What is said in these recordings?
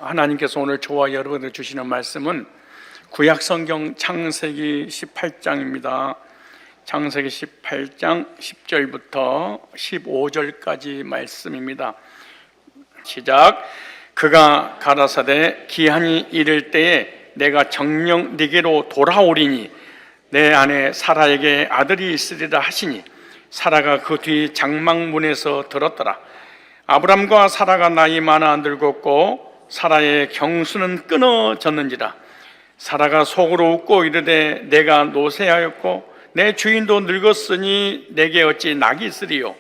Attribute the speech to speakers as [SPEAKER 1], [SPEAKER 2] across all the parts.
[SPEAKER 1] 하나님께서 오늘 저와 여러분들 주시는 말씀은 구약성경 창세기 18장입니다. 창세기 18장 10절부터 15절까지 말씀입니다. 시작. 그가 가라사대 기한이 이를 때에 내가 정녕 네게로 돌아오리니 내 아내 사라에게 아들이 있으리라 하시니 사라가 그 뒤 장막문에서 들었더라. 아브람과 사라가 나이 많아 늙었고 사라의 경수는 끊어졌는지라. 사라가 속으로 웃고 이르되 내가 노쇠하였고 내 주인도 늙었으니 내게 어찌 낙이 있으리요.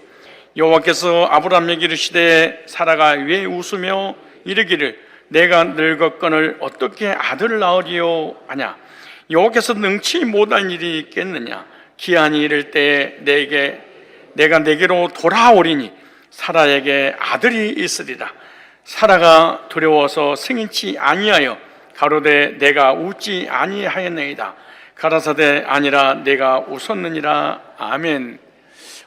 [SPEAKER 1] 여호와께서 아브람에게 이르시되 사라가 왜 웃으며 이르기를 내가 늙었거늘 어떻게 아들을 낳으리요 하냐. 여호와께서 능치 못한 일이 있겠느냐. 기한이 이를 때에 내가 내게로 돌아오리니 사라에게 아들이 있으리라. 사라가 두려워서 승인치 아니하여 가로되 내가 웃지 아니하였나이다. 가라사대 아니라 내가 웃었느니라. 아멘.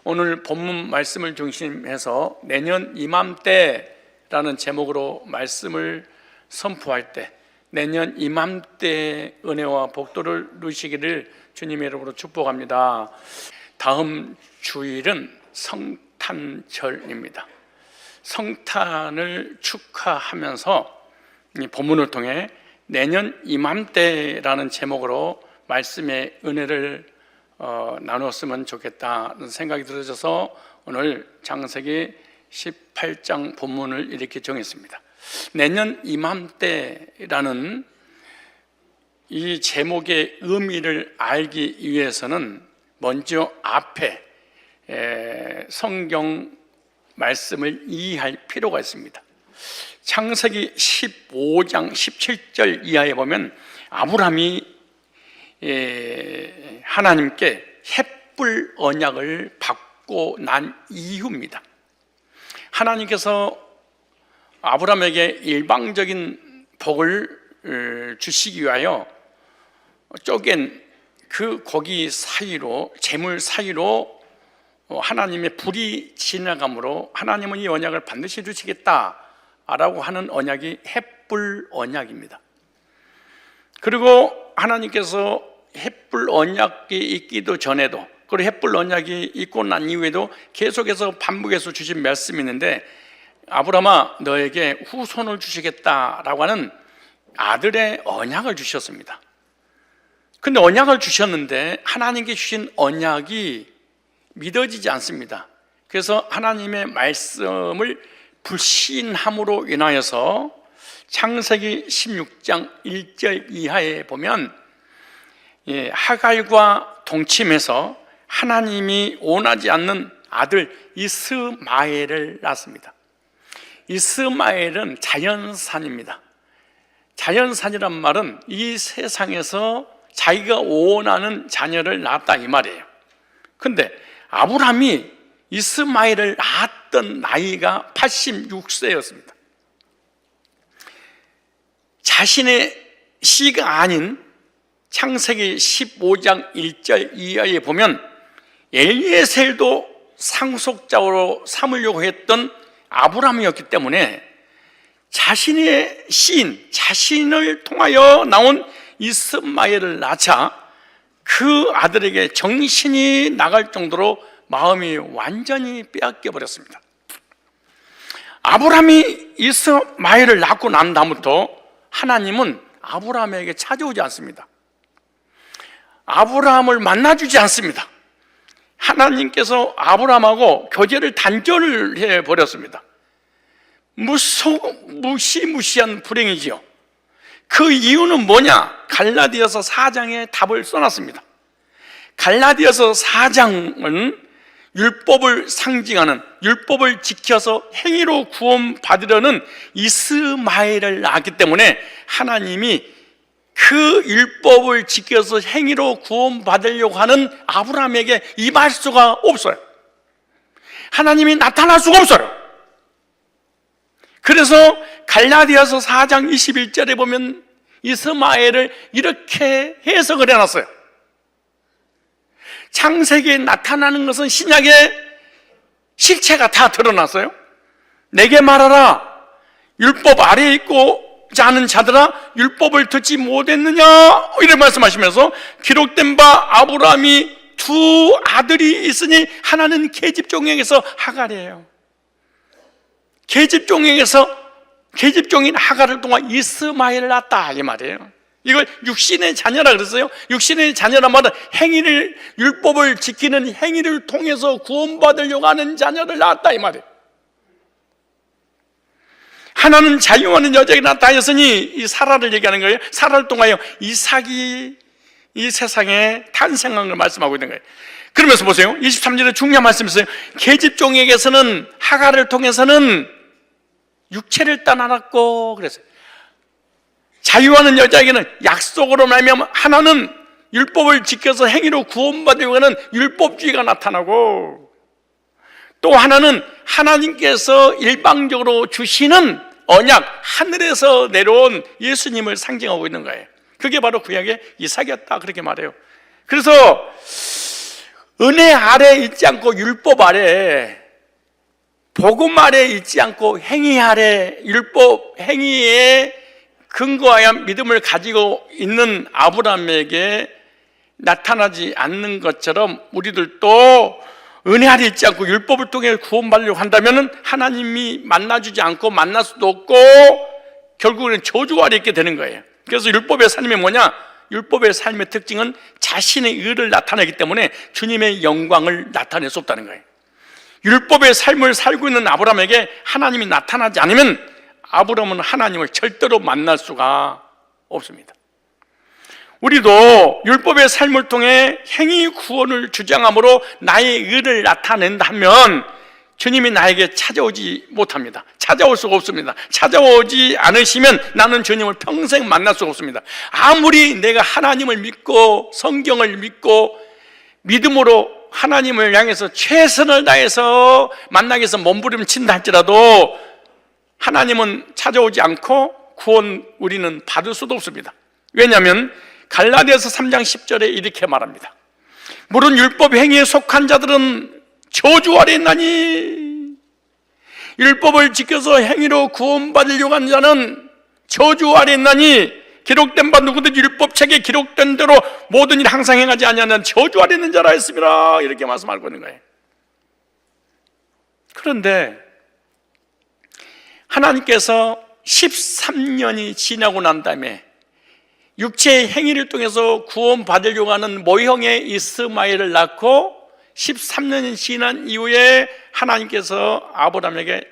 [SPEAKER 1] 오늘 본문 말씀을 중심해서 내년 이맘때라는 제목으로 말씀을 선포할 때 내년 이맘때 은혜와 복도를 누리시기를 주님의 이름으로 축복합니다. 다음 주일은 성탄절입니다. 성탄을 축하하면서 이 본문을 통해 내년 이맘때라는 제목으로 말씀의 은혜를 나누었으면 좋겠다는 생각이 들어져서 오늘 창세기 18장 본문을 이렇게 정했습니다. 내년 이맘때라는 이 제목의 의미를 알기 위해서는 먼저 앞에 성경 말씀을 이해할 필요가 있습니다. 창세기 15장 17절 이하에 보면 아브람이 하나님께 햇불 언약을 받고 난 이후입니다. 하나님께서 아브람에게 일방적인 복을 주시기 위하여 쪼갠 그 고기 사이로, 재물 사이로 하나님의 불이 지나감으로 하나님은 이 언약을 반드시 주시겠다라고 하는 언약이 햇불 언약입니다. 그리고 하나님께서 햇불 언약이 있기도 전에도, 그리고 햇불 언약이 있고 난 이후에도 계속해서 반복해서 주신 말씀이 있는데, 아브라함아 너에게 후손을 주시겠다라고 하는 아들의 언약을 주셨습니다. 근데 언약을 주셨는데 하나님께 주신 언약이 믿어지지 않습니다. 그래서 하나님의 말씀을 불신함으로 인하여서 창세기 16장 1절 이하에 보면 하갈과 동침해서 하나님이 원하지 않는 아들 이스마엘을 낳습니다. 이스마엘은 자연산입니다. 자연산이란 말은 이 세상에서 자기가 원하는 자녀를 낳았다 이 말이에요. 근데 아브람이 이스마엘을 낳았던 나이가 86세였습니다. 자신의 씨가 아닌 창세기 15장 1절 이하에 보면 엘리에셀도 상속자로 삼으려고 했던 아브람이었기 때문에 자신의 씨인, 자신을 통하여 나온 이스마엘을 낳자 그 아들에게 정신이 나갈 정도로 마음이 완전히 빼앗겨 버렸습니다. 아브람이 이스마엘을 낳고 난 다음부터 하나님은 아브람에게 찾아오지 않습니다. 아브람을 만나주지 않습니다. 하나님께서 아브람하고 교제를 단절을 해버렸습니다. 무시무시한 불행이지요. 그 이유는 뭐냐? 갈라디아서 4장에 답을 써놨습니다. 갈라디아서 4장은 율법을 상징하는, 율법을 지켜서 행위로 구원받으려는 이스마엘을 낳았기 때문에 하나님이 그 율법을 지켜서 행위로 구원받으려고 하는 아브람에게 임할 수가 없어요. 하나님이 나타날 수가 없어요. 그래서 갈라디아서 4장 21절에 보면 이스마엘을 이렇게 해석을 해놨어요. 창세기에 나타나는 것은 신약의 실체가 다 드러났어요. 내게 말하라. 율법 아래에 있고 자는 자들아 율법을 듣지 못했느냐 이렇게 말씀하시면서 기록된 바 아브라함이 두 아들이 있으니 하나는 계집종에게서 하갈이에요. 계집종인 하갈을 통한 이스마엘을 낳았다 이 말이에요. 이걸 육신의 자녀라 그랬어요. 육신의 자녀란 말은 율법을 지키는 행위를 통해서 구원받으려고 하는 자녀를 낳았다 이 말이에요. 하나는 자유하는 여자에게 나타났으니 이 사라를 얘기하는 거예요. 사라를 통하여 이삭이 이 세상에 탄생한 걸 말씀하고 있는 거예요. 그러면서 보세요. 23절에 중요한 말씀이 있어요. 계집종에게서는 하갈을 통해서는 육체를 떠나놨고 그랬어요. 자유하는 여자에게는 약속으로 말미암아 하나는 율법을 지켜서 행위로 구원받으려고 하는 율법주의가 나타나고, 또 하나는 하나님께서 일방적으로 주시는 언약, 하늘에서 내려온 예수님을 상징하고 있는 거예요. 그게 바로 구약의 이삭이었다 그렇게 말해요. 그래서 은혜 아래 있지 않고 율법 아래, 복음 아래 있지 않고 행위 아래, 율법 행위에 근거하여 믿음을 가지고 있는 아브라함에게 나타나지 않는 것처럼 우리들도 은혜 아래 있지 않고 율법을 통해 구원받으려고 한다면 하나님이 만나주지 않고 만날 수도 없고 결국에는 저주 아래 있게 되는 거예요. 그래서 율법의 삶이 뭐냐? 율법의 삶의 특징은 자신의 의를 나타내기 때문에 주님의 영광을 나타낼 수 없다는 거예요. 율법의 삶을 살고 있는 아브라함에게 하나님이 나타나지 않으면 아브라함은 하나님을 절대로 만날 수가 없습니다. 우리도 율법의 삶을 통해 행위 구원을 주장함으로 나의 의를 나타낸다면 주님이 나에게 찾아오지 못합니다. 찾아올 수가 없습니다. 찾아오지 않으시면 나는 주님을 평생 만날 수가 없습니다. 아무리 내가 하나님을 믿고 성경을 믿고 믿음으로 하나님을 향해서 최선을 다해서 만나기 위해서 몸부림친다 할지라도 하나님은 찾아오지 않고 구원 우리는 받을 수도 없습니다. 왜냐하면 갈라디아서 3장 10절에 이렇게 말합니다. 물은 율법 행위에 속한 자들은 저주 아래 있나니, 율법을 지켜서 행위로 구원받으려고 하는 자는 저주 아래 있나니, 기록된 바 누구든지 율법책에 기록된 대로 모든 일 항상 행하지 아니하는 저주 아래 있는 자라 했습니다. 이렇게 말씀하고 있는 거예요. 그런데 하나님께서 13년이 지나고 난 다음에 육체의 행위를 통해서 구원받으려고 하는 모형의 이스마엘을 낳고 13년이 지난 이후에 하나님께서 아브라함에게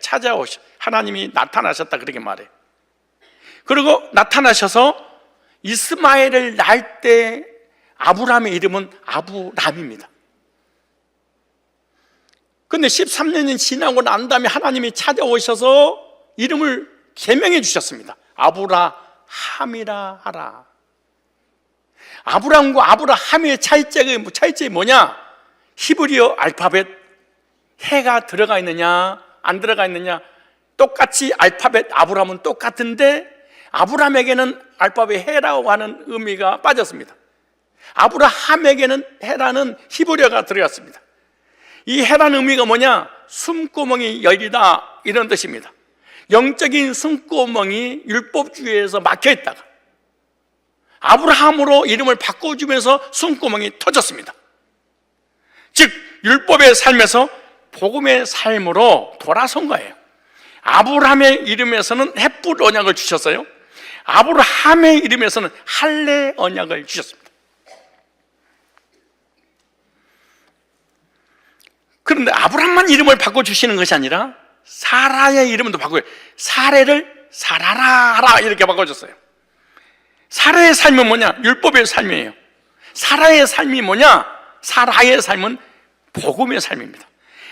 [SPEAKER 1] 하나님이 나타나셨다 그렇게 말해요. 그리고 나타나셔서 이스마엘을 낳을 때 아브라함의 이름은 아브람입니다. 그런데 13년이 지나고 난 다음에 하나님이 찾아오셔서 이름을 개명해 주셨습니다. 아브라함이라 하라. 아브람과 아브라함의 차이점이 뭐냐? 히브리어 알파벳 해가 들어가 있느냐 안 들어가 있느냐, 똑같이 알파벳 아브람은 똑같은데 아브람에게는 알파벳 해라고 하는 의미가 빠졌습니다. 아브라함에게는 해라는 히브리어가 들어갔습니다. 이 해라는 의미가 뭐냐? 숨구멍이 열리다 이런 뜻입니다. 영적인 숨구멍이 율법주의에서 막혀있다가 아브라함으로 이름을 바꿔주면서 숨구멍이 터졌습니다. 즉 율법의 삶에서 복음의 삶으로 돌아선 거예요. 아브라함의 이름에서는 헷불 언약을 주셨어요. 아브라함의 이름에서는 할례 언약을 주셨습니다. 그런데 아브라함만 이름을 바꿔주시는 것이 아니라 사라의 이름도 바꿔요. 사례를 사라라 하라 이렇게 바꿔줬어요. 사라의 삶은 뭐냐? 율법의 삶이에요. 사라의 삶이 뭐냐? 사라의 삶은 복음의 삶입니다.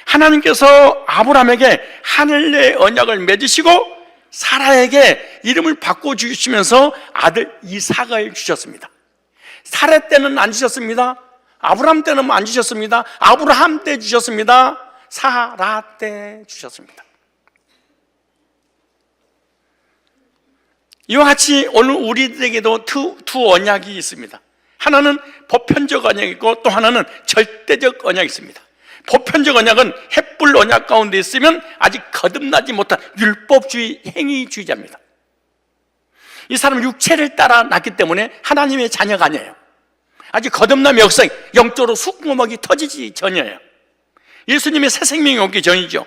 [SPEAKER 1] 하나님께서 아브라함에게 하늘의 언약을 맺으시고 사라에게 이름을 바꿔주시면서 아들 이삭을 주셨습니다. 사라 때는 안 주셨습니다. 아브라함 때는 안 주셨습니다. 아브라함 때 주셨습니다. 사라 때 주셨습니다. 이와 같이 오늘 우리들에게도 두 언약이 있습니다. 하나는 보편적 언약이 있고 또 하나는 절대적 언약이 있습니다. 보편적 언약은 헷불 언약 가운데 있으면 아직 거듭나지 못한 율법주의 행위주의자입니다. 이 사람은 육체를 따라 낳기 때문에 하나님의 자녀가 아니에요. 아직 거듭남의 역사에 영적으로 숨구멍이 터지지 전이에요. 예수님의 새 생명이 오기 전이죠.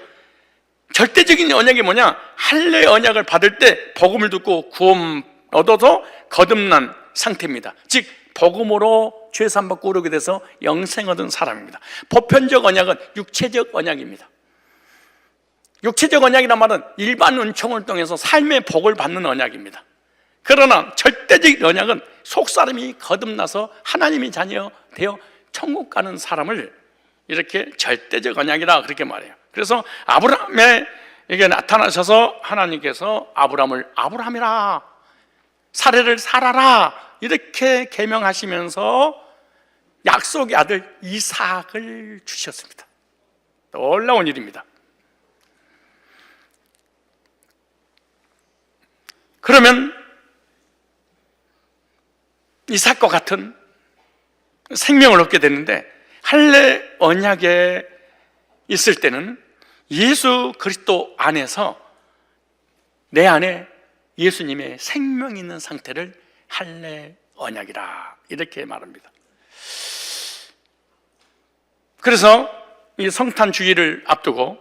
[SPEAKER 1] 절대적인 언약이 뭐냐? 할례 언약을 받을 때 복음을 듣고 구원 얻어서 거듭난 상태입니다. 즉 복음으로 죄 사함받고 오르게 돼서 영생 얻은 사람입니다. 보편적 언약은 육체적 언약입니다. 육체적 언약이란 말은 일반 은총을 통해서 삶의 복을 받는 언약입니다. 그러나 절대적 언약은 속사람이 거듭나서 하나님의 자녀 되어 천국 가는 사람을 이렇게 절대적 언약이라 그렇게 말해요. 그래서 아브라함에게 나타나셔서 하나님께서 아브라함을 아브라함이라, 사례를 살아라 이렇게 계명하시면서 약속의 아들 이삭을 주셨습니다. 놀라운 일입니다. 그러면 이삭과 같은 생명을 얻게 됐는데, 할례 언약에 있을 때는 예수 그리스도 안에서 내 안에 예수님의 생명이 있는 상태를 할례 언약이라 이렇게 말합니다. 그래서 이 성탄 주일을 앞두고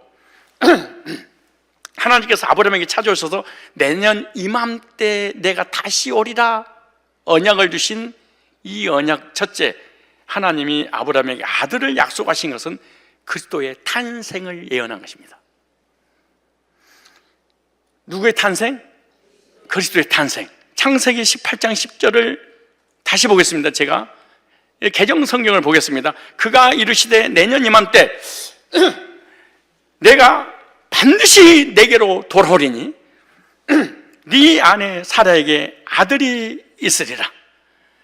[SPEAKER 1] 하나님께서 아브라함에게 찾아오셔서 내년 이맘때 내가 다시 오리라 언약을 주신 이 언약, 첫째, 하나님이 아브라함에게 아들을 약속하신 것은 그리스도의 탄생을 예언한 것입니다. 누구의 탄생? 그리스도의 탄생. 창세기 18장 10절을 다시 보겠습니다. 제가 개정 성경을 보겠습니다. 그가 이르시되 내년 이맘때 내가 반드시 내게로 돌아오리니 네 아내 사라에게 아들이 있으리라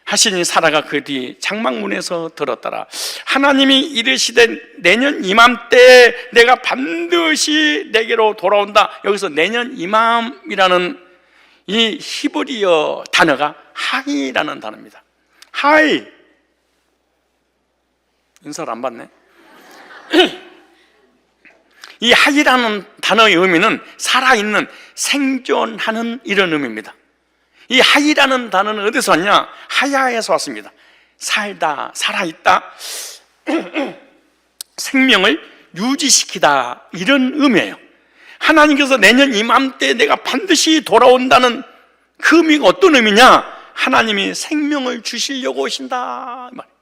[SPEAKER 1] 하시니 사라가 그 뒤 장막문에서 들었더라. 하나님이 이르시되 내년 이맘때 내가 반드시 내게로 돌아온다. 여기서 내년 이맘이라는 이 히브리어 단어가 하이라는 단어입니다. 하이. 인사를 안 받네. 이 하이라는 단어의 의미는 살아있는, 생존하는 이런 의미입니다. 이 하이라는 단어는 어디서 왔냐? 하야에서 왔습니다. 살다, 살아있다, 생명을 유지시키다 이런 의미예요. 하나님께서 내년 이맘때 내가 반드시 돌아온다는 그 의미가 어떤 의미냐? 하나님이 생명을 주시려고 오신다 말이에요.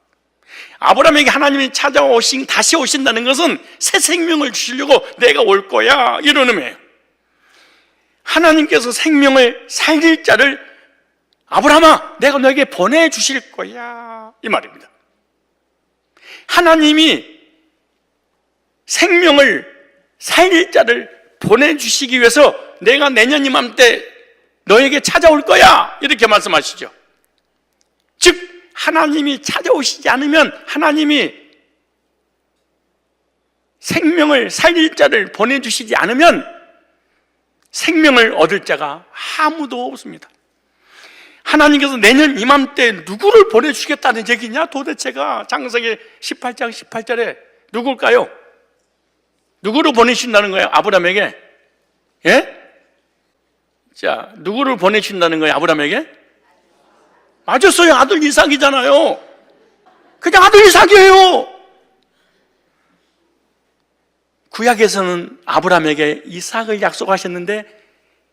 [SPEAKER 1] 아브라함에게 하나님이 찾아오신, 다시 오신다는 것은 새 생명을 주시려고 내가 올 거야 이런 의미예요. 하나님께서 생명을 살릴 자를 아브라함아 내가 너에게 보내주실 거야 이 말입니다. 하나님이 생명을 살릴 자를 보내주시기 위해서 내가 내년 이맘때 너에게 찾아올 거야 이렇게 말씀하시죠. 즉 하나님이 찾아오시지 않으면, 하나님이 생명을 살릴 자를 보내주시지 않으면 생명을 얻을 자가 아무도 없습니다. 하나님께서 내년 이맘때 누구를 보내주시겠다는 얘기냐? 도대체가 창세기 18장 18절에 누굴까요? 누구를 보내신다는 거예요? 아브라함에게? 예? 자, 누구를 보내신다는 거예요? 아브라함에게? 맞았어요. 아들 이삭이잖아요. 그냥 아들 이삭이에요. 구약에서는 아브라함에게 이삭을 약속하셨는데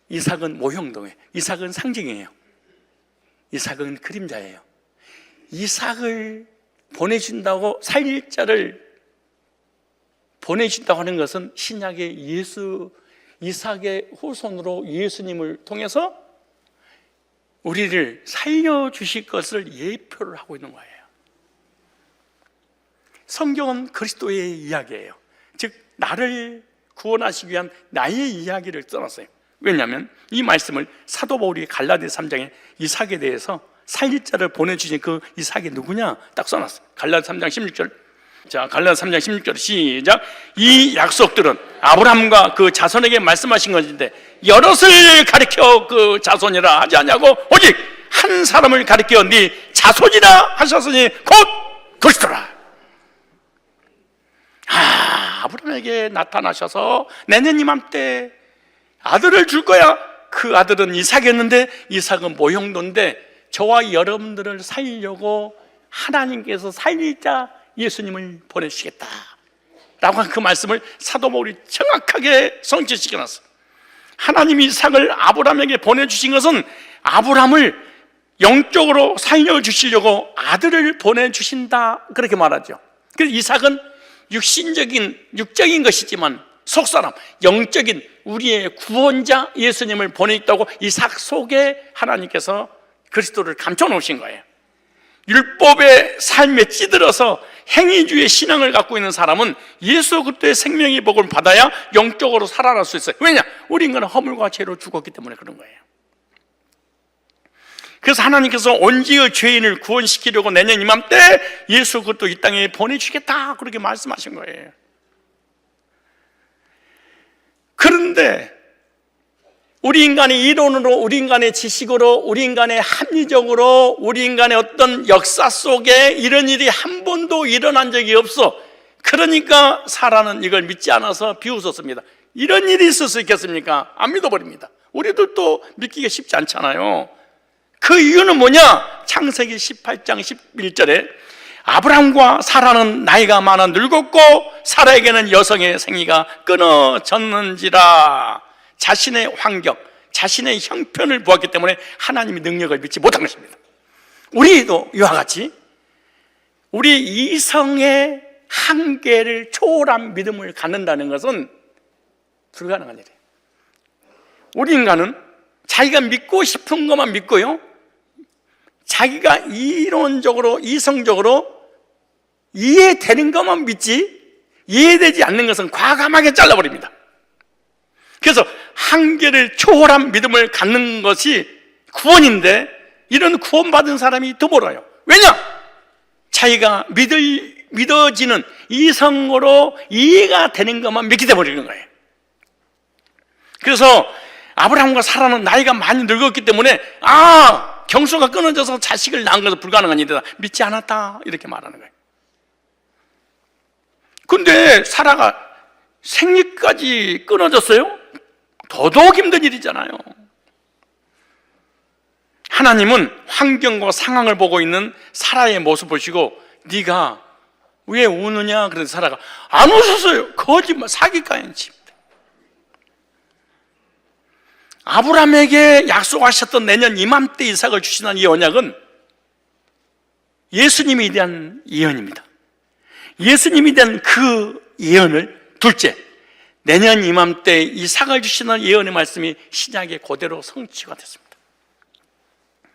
[SPEAKER 1] 이삭은 모형동이에요. 이삭은 상징이에요. 이삭은 그림자예요. 이삭을 보내준다고, 살릴 자를 보내준다고 하는 것은 신약의 이삭의 후손으로 예수님을 통해서 우리를 살려주실 것을 예표를 하고 있는 거예요. 성경은 그리스도의 이야기예요. 즉 나를 구원하시기 위한 나의 이야기를 써놨어요. 왜냐하면 이 말씀을 사도 바울이 갈라디아 3장에 이삭에 대해서 살릴 자를 보내주신 그 이삭이 누구냐 딱 써놨어요. 갈라디아 3장 16절. 자, 갈라디아 3장 16절 시작. 이 약속들은 아브라함과 그 자손에게 말씀하신 것인데 여럿을 가리켜 그 자손이라 하지 않냐고 오직 한 사람을 가리켜 네 자손이라 하셨으니 곧 그리스도라. 아브라함에게 나타나셔서 내년 이맘때 아들을 줄 거야. 그 아들은 이삭이었는데 이삭은 모형도인데 저와 여러분들을 살리려고 하나님께서 살리자 예수님을 보내시겠다 라고 한 그 말씀을 사도 바울이 정확하게 성취시켜놨어요. 하나님이 이삭을 아브라함에게 보내주신 것은 아브라함을 영적으로 살려주시려고 아들을 보내주신다 그렇게 말하죠. 그래서 이삭은 육적인 것이지만 속사람, 영적인 우리의 구원자 예수님을 보내있다고 이삭 속에 하나님께서 그리스도를 감춰놓으신 거예요. 율법의 삶에 찌들어서 행위주의 신앙을 갖고 있는 사람은 예수 그리스도의 생명의 복을 받아야 영적으로 살아날 수 있어요. 왜냐? 우리 인간은 허물과 죄로 죽었기 때문에 그런 거예요. 그래서 하나님께서 온지의 죄인을 구원시키려고 내년 이맘때 예수 그리스도 이 땅에 보내주겠다 그렇게 말씀하신 거예요. 그런데 우리 인간의 이론으로, 우리 인간의 지식으로, 우리 인간의 합리적으로, 우리 인간의 어떤 역사 속에 이런 일이 한 번도 일어난 적이 없어. 그러니까 사라는 이걸 믿지 않아서 비웃었습니다. 이런 일이 있을 수 있겠습니까? 안 믿어버립니다. 우리들도 믿기가 쉽지 않잖아요. 그 이유는 뭐냐? 창세기 18장 11절에 아브라함과 사라는 나이가 많아 늙었고 사라에게는 여성의 생리가 끊어졌는지라. 자신의 환경, 자신의 형편을 보았기 때문에 하나님의 능력을 믿지 못한 것입니다. 우리도 이와 같이 우리 이성의 한계를 초월한 믿음을 갖는다는 것은 불가능한 일이에요. 우리 인간은 자기가 믿고 싶은 것만 믿고요, 자기가 이론적으로 이성적으로 이해되는 것만 믿지 이해되지 않는 것은 과감하게 잘라버립니다. 그래서 한계를 초월한 믿음을 갖는 것이 구원인데 이런 구원받은 사람이 더 멀어요. 왜냐? 자기가 믿어지는 이성으로 이해가 되는 것만 믿게 되버리는 거예요. 그래서 아브라함과 사라는 나이가 많이 늙었기 때문에 경수가 끊어져서 자식을 낳은 것은 불가능한 일이다, 믿지 않았다 이렇게 말하는 거예요. 근데 사라가 생리까지 끊어졌어요? 더더욱 힘든 일이잖아요. 하나님은 환경과 상황을 보고 있는 사라의 모습 보시고 네가 왜 우느냐 그래서 사라가 안 웃었어요. 거짓말, 사기까지 칩니다. 아브라함에게 약속하셨던 내년 이맘때 이삭을 주시는 이 언약은 예수님에 대한 예언입니다. 예수님에 대한 그 예언을 둘째, 내년 이맘때 이삭을 주시는 예언의 말씀이 신약에 그대로 성취가 됐습니다.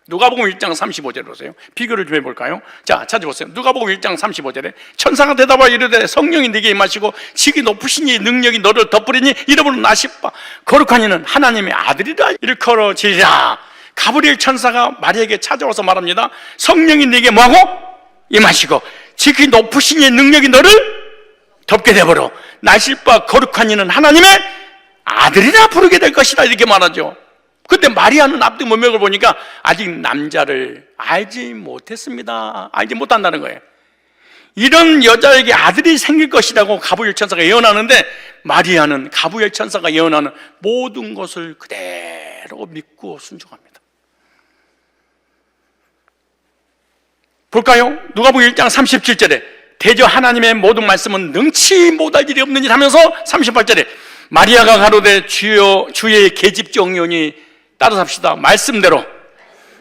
[SPEAKER 1] 누가복음 1장 35절에 보세요. 비교를 좀 해볼까요? 자, 찾아보세요. 누가복음 1장 35절에 천사가 대답하여 이르되 성령이 네게 임하시고 지극히 높으신 이 능력이 너를 덮으리니 이름으로 나시빠 거룩한 이는 하나님의 아들이라 일컬어지리라. 가브리엘 천사가 마리아에게 찾아와서 말합니다. 성령이 네게 뭐하고? 임하시고 지극히 높으신 이 능력이 너를 덮게 되버려 나실바 거룩한 이는 하나님의 아들이라 부르게 될 것이다 이렇게 말하죠. 근데 마리아는 앞뒤 문맥을 보니까 아직 남자를 알지 못했습니다. 알지 못한다는 거예요. 이런 여자에게 아들이 생길 것이라고 가브리엘 천사가 예언하는데 마리아는 가브리엘 천사가 예언하는 모든 것을 그대로 믿고 순종합니다. 볼까요? 누가복음 1장 37절에 대저 하나님의 모든 말씀은 능치 못할 일이 없는 일 하면서 38절에 마리아가 가로되 주여 주의 계집종이오니 따라서 합시다. 말씀대로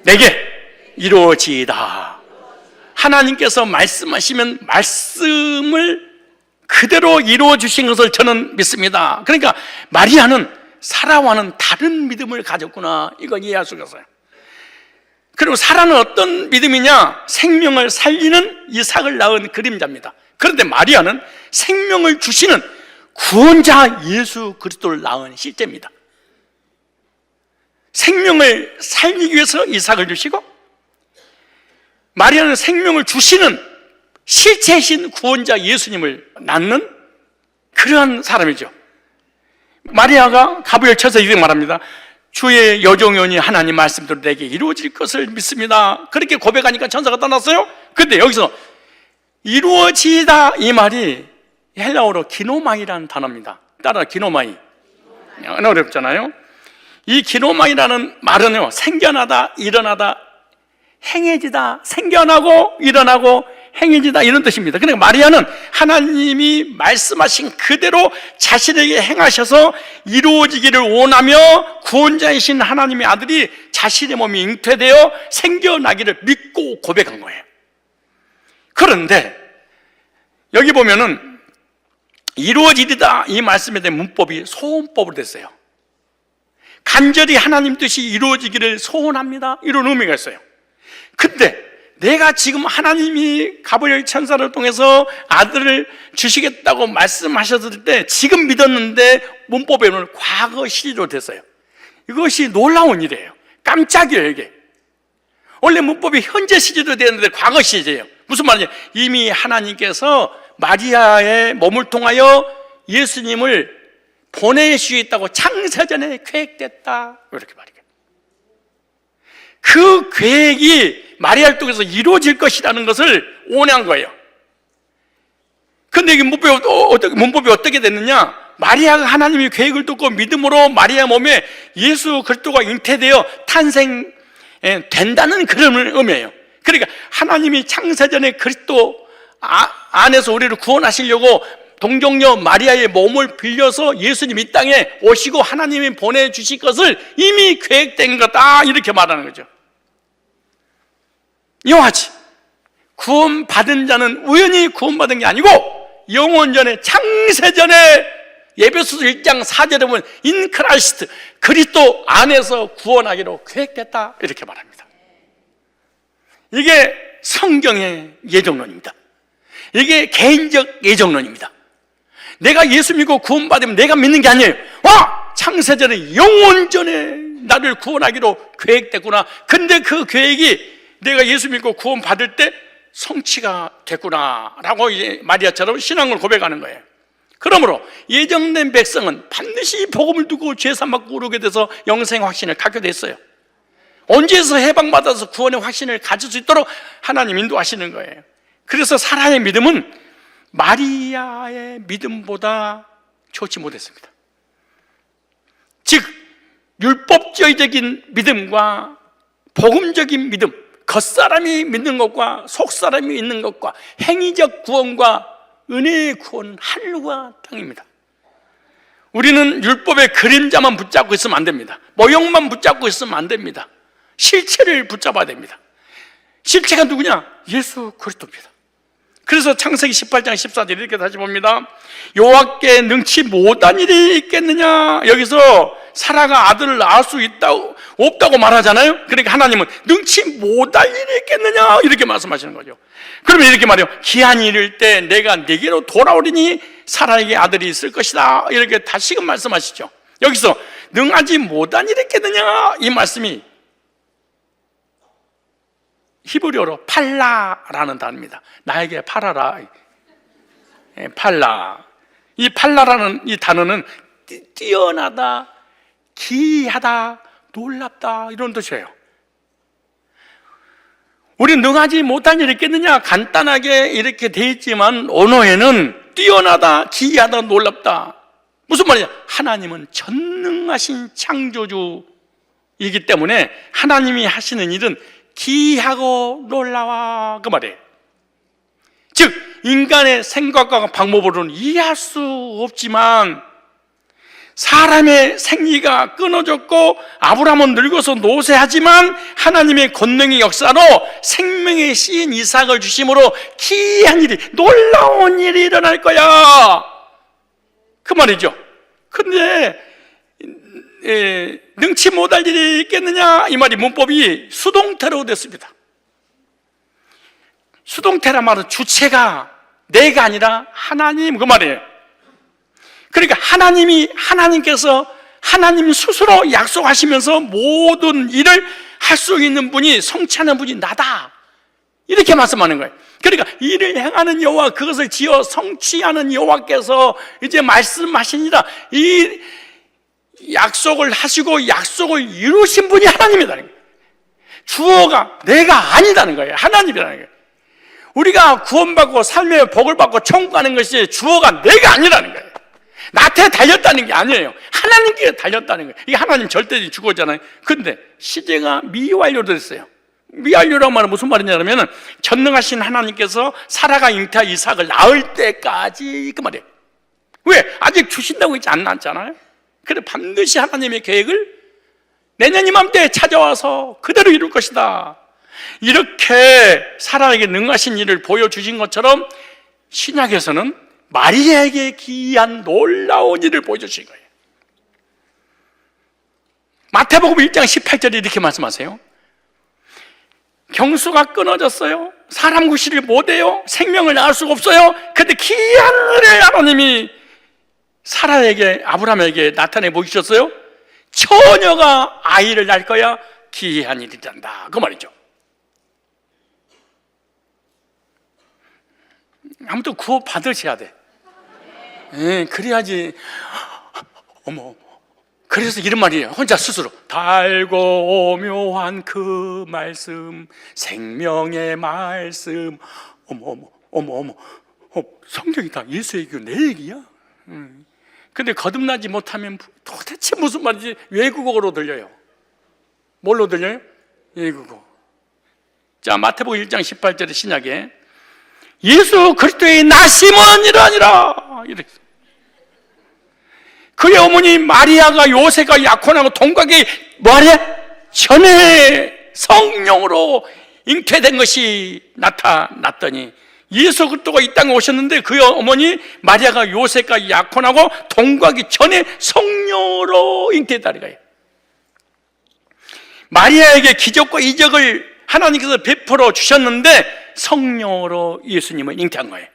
[SPEAKER 1] 내게 이루어지이다. 하나님께서 말씀하시면 말씀을 그대로 이루어 주신 것을 저는 믿습니다. 그러니까 마리아는 사라와는 다른 믿음을 가졌구나, 이걸 이해할 수가 있어요. 그리고 사라는 어떤 믿음이냐? 생명을 살리는 이삭을 낳은 그림자입니다. 그런데 마리아는 생명을 주시는 구원자 예수 그리스도를 낳은 실제입니다. 생명을 살리기 위해서 이삭을 주시고 마리아는 생명을 주시는 실체이신 구원자 예수님을 낳는 그러한 사람이죠. 마리아가 가브리엘 천사에 이렇게 말합니다. 주의 여종이오니 하나님 말씀대로 내게 이루어질 것을 믿습니다. 그렇게 고백하니까 천사가 떠났어요. 근데 여기서 이루어지다 이 말이 헬라어로 기노마이라는 단어입니다. 따라 기노마이. 어렵잖아요. 이 기노망이라는 말은요, 생겨나다, 일어나다, 행해지다, 생겨나고, 일어나고, 행해지다, 이런 뜻입니다. 그러니까 마리아는 하나님이 말씀하신 그대로 자신에게 행하셔서 이루어지기를 원하며 구원자이신 하나님의 아들이 자신의 몸이 잉태되어 생겨나기를 믿고 고백한 거예요. 그런데 여기 보면은 이루어지리다 이 말씀에 대한 문법이 소원법으로 됐어요. 간절히 하나님 뜻이 이루어지기를 소원합니다, 이런 의미가 있어요. 근데 내가 지금 하나님이 가브리엘 천사를 통해서 아들을 주시겠다고 말씀하셨을 때 지금 믿었는데 문법에는 과거 시제로 됐어요. 이것이 놀라운 일이에요. 깜짝이에요. 이게 원래 문법이 현재 시제로 되었는데 과거 시제예요. 무슨 말이냐, 이미 하나님께서 마리아의 몸을 통하여 예수님을 보내주시겠다고 창세전에 계획됐다, 이렇게 말해요. 그 계획이 마리아를 통해서 이루어질 것이라는 것을 오해한 거예요. 근데 이게 문법이 어떻게 됐느냐, 마리아가 하나님의 계획을 듣고 믿음으로 마리아 몸에 예수 그리스도가 잉태되어 탄생된다는 그런 의미예요. 그러니까 하나님이 창세전에 그리스도 안에서 우리를 구원하시려고 동정녀 마리아의 몸을 빌려서 예수님 이 땅에 오시고 하나님이 보내주실 것을 이미 계획된 거다, 이렇게 말하는 거죠. 이와같이 구원받은 자는 우연히 구원받은 게 아니고 영원전에, 창세전에, 에베소서 1장 4절에 보면 인 크라이스트, 그리스도 안에서 구원하기로 계획됐다, 이렇게 말합니다. 이게 성경의 예정론입니다. 이게 개인적 예정론입니다. 내가 예수 믿고 구원받으면 내가 믿는 게 아니에요. 창세전에, 영원전에 나를 구원하기로 계획됐구나. 근데 그 계획이 내가 예수 믿고 구원받을 때 성취가 됐구나 라고 이제 마리아처럼 신앙을 고백하는 거예요. 그러므로 예정된 백성은 반드시 복음을 두고 죄산 받고 오르게 돼서 영생 확신을 갖게 됐어요. 언제서 해방받아서 구원의 확신을 가질 수 있도록 하나님 인도하시는 거예요. 그래서 사라의 믿음은 마리아의 믿음보다 좋지 못했습니다. 즉 율법주의적인 믿음과 복음적인 믿음, 겉사람이 믿는 것과 속사람이 믿는 것과 행위적 구원과 은혜의 구원은 하늘과 땅입니다. 우리는 율법의 그림자만 붙잡고 있으면 안 됩니다. 모형만 붙잡고 있으면 안 됩니다. 실체를 붙잡아야 됩니다. 실체가 누구냐? 예수 그리스도입니다. 그래서 창세기 18장 14절 이렇게 다시 봅니다. 여호와께 능치 못한 일이 있겠느냐. 여기서 사라가 아들을 낳을 수 있다고 없다고 말하잖아요. 그러니까 하나님은 능치 못할 일이 있겠느냐, 이렇게 말씀하시는 거죠. 그러면 이렇게 말해요. 기한이 이를 때 내가 네게로 돌아오리니 사라에게 아들이 있을 것이다, 이렇게 다시금 말씀하시죠. 여기서 능하지 못한 일이 있겠느냐, 이 말씀이 히브리어로 팔라라는 단어입니다. 나에게 팔아라. 팔라. 이 팔라라는 이 단어는 뛰어나다, 기이하다, 놀랍다, 이런 뜻이에요. 우리 능하지 못한 일이 있겠느냐, 간단하게 이렇게 돼 있지만 언어에는 뛰어나다, 기이하다, 놀랍다. 무슨 말이냐? 하나님은 전능하신 창조주이기 때문에 하나님이 하시는 일은 기이하고 놀라워, 그 말이에요. 즉 인간의 생각과 방법으로는 이해할 수 없지만 사람의 생리가 끊어졌고 아브라함은 늙어서 노쇠하지만 하나님의 권능의 역사로 생명의 씨인 이삭을 주심으로 기이한 일이, 놀라운 일이 일어날 거야, 그 말이죠. 근데 능치 못할 일이 있겠느냐, 이 말이 문법이 수동태로 됐습니다. 수동태란 말은 주체가 내가 아니라 하나님, 그 말이에요. 그러니까 하나님께서 하나님 스스로 약속하시면서 모든 일을 할 수 있는 분이, 성취하는 분이 나다, 이렇게 말씀하는 거예요. 그러니까 일을 행하는 여호와, 그것을 지어 성취하는 여호와께서 이제 말씀하시니라, 이 약속을 하시고 약속을 이루신 분이 하나님이라는 거예요. 주어가 내가 아니다는 거예요. 하나님이라는 거예요. 우리가 구원받고 삶의 복을 받고 천국 가는 것이 주어가 내가 아니라는 거예요. 나한테 달렸다는 게 아니에요. 하나님께 달렸다는 거예요. 이게 하나님 절대적인 주거잖아요. 근데 시제가 미완료로 됐어요. 미완료라는 말은 무슨 말이냐면 전능하신 하나님께서 사라가 잉태한 이삭을 낳을 때까지 그 말이에요. 왜? 아직 주신다고 했지 않았잖아요. 그래 반드시 하나님의 계획을 내년 이맘때에 찾아와서 그대로 이룰 것이다. 이렇게 사라에게 능하신 일을 보여주신 것처럼 신약에서는 마리아에게 기이한 놀라운 일을 보여주신 거예요. 마태복음 1장 18절에 이렇게 말씀하세요. 경수가 끊어졌어요. 사람 구실을 못해요. 생명을 낳을 수가 없어요. 근데 기이한 일을 하나님이 사라에게, 아브라함에게 나타내 보이셨어요. 처녀가 아이를 낳을 거야. 기이한 일이란다. 그 말이죠. 아무튼 구원 받으셔야 돼. 그래야지. 어머. 그래서 이런 말이에요. 혼자 스스로. 달고 묘한 그 말씀, 생명의 말씀. 어머. 성경이 다 예수 얘기고 내 얘기야. 근데 거듭나지 못하면 도대체 무슨 말인지 외국어로 들려요. 뭘로 들려요? 외국어. 자, 마태복음 1장 18절의 신약에 예수 그리스도의 나심은 이러하니라. 이렇게. 그의 어머니 마리아가 요셉과 약혼하고 동각이 뭐하래? 전에 성령으로 잉태된 것이 나타났더니 예수 그리스도가 이 땅에 오셨는데 그의 어머니 마리아가 요셉과 약혼하고 동거하기 전에 성령으로 잉태했다는 거예요. 마리아에게 기적과 이적을 하나님께서 베풀어 주셨는데 성령으로 예수님을 잉태한 거예요.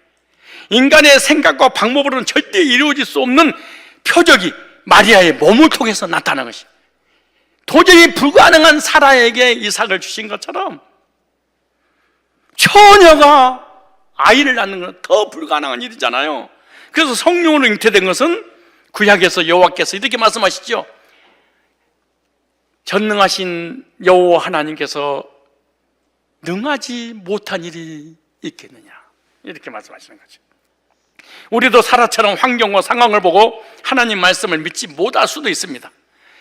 [SPEAKER 1] 인간의 생각과 방법으로는 절대 이루어질 수 없는 표적이 마리아의 몸을 통해서 나타난 것이, 도저히 불가능한 사라에게 이삭을 주신 것처럼 처녀가 아이를 낳는 건 더 불가능한 일이잖아요. 그래서 성령으로 잉태된 것은 구약에서 여호와께서 이렇게 말씀하시죠. 전능하신 여호와 하나님께서 능하지 못한 일이 있겠느냐, 이렇게 말씀하시는 거죠. 우리도 사라처럼 환경과 상황을 보고 하나님 말씀을 믿지 못할 수도 있습니다.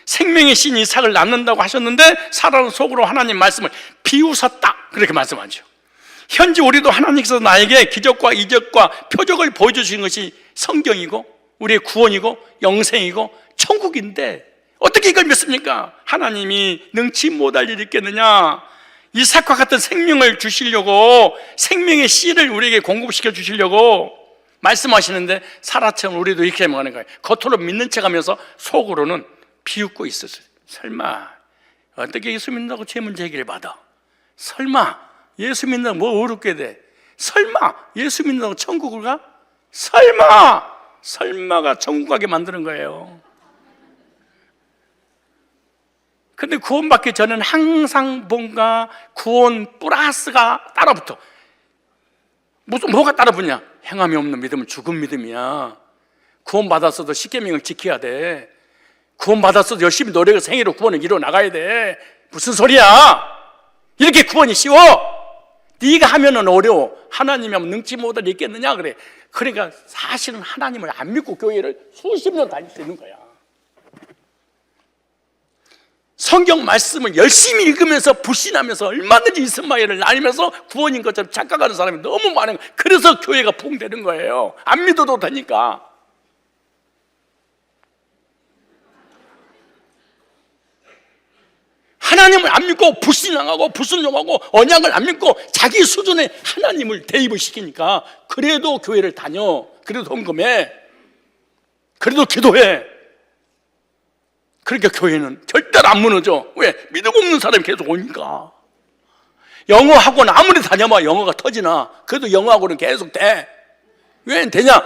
[SPEAKER 1] 생명의 신 이삭을 낳는다고 하셨는데 사라는 속으로 하나님 말씀을 비웃었다, 그렇게 말씀하죠. 현재 우리도 하나님께서 나에게 기적과 이적과 표적을 보여주신 것이 성경이고 우리의 구원이고 영생이고 천국인데 어떻게 이걸 믿습니까? 하나님이 능치 못할 일이 있겠느냐? 이삭과 같은 생명을 주시려고, 생명의 씨를 우리에게 공급시켜 주시려고 말씀하시는데 사라처럼 우리도 이렇게 하는 거예요. 겉으로 믿는 척하면서 속으로는 비웃고 있었어요. 설마 어떻게 예수 믿는다고 죄 문제 해결 받아? 설마 예수 믿는다고 뭐 어렵게 돼? 설마 예수 믿는다고 천국을 가? 설마가 천국 가게 만드는 거예요. 근데 구원받기 전에는 항상 뭔가 구원 플러스가 따라붙어. 뭐가 따라붙냐? 행함이 없는 믿음은 죽은 믿음이야. 구원받았어도 십계명을 지켜야 돼. 구원받았어도 열심히 노력해서 행위로 구원을 이루어 나가야 돼. 무슨 소리야? 이렇게 구원이 쉬워? 네가 하면은 어려워. 하나님이 하면 능치 못할 일 있겠느냐 그래. 그러니까 사실은 하나님을 안 믿고 교회를 수십 년 다닐 수 있는 거야. 성경 말씀을 열심히 읽으면서 불신하면서 얼마든지 이스마엘을 나누면서 구원인 것처럼 착각하는 사람이 너무 많은 거예요. 그래서 교회가 붕되는 거예요. 안 믿어도 되니까. 하나님을 안 믿고 불신앙하고 불순종하고 언약을 안 믿고 자기 수준의 하나님을 대입을 시키니까 그래도 교회를 다녀, 그래도 헌금해, 그래도 기도해. 그러니까 교회는 절대로 안 무너져. 왜? 믿음 없는 사람이 계속 오니까. 영어 학원 아무리 다녀봐 영어가 터지나. 그래도 영어 학원은 계속 돼. 왜 되냐?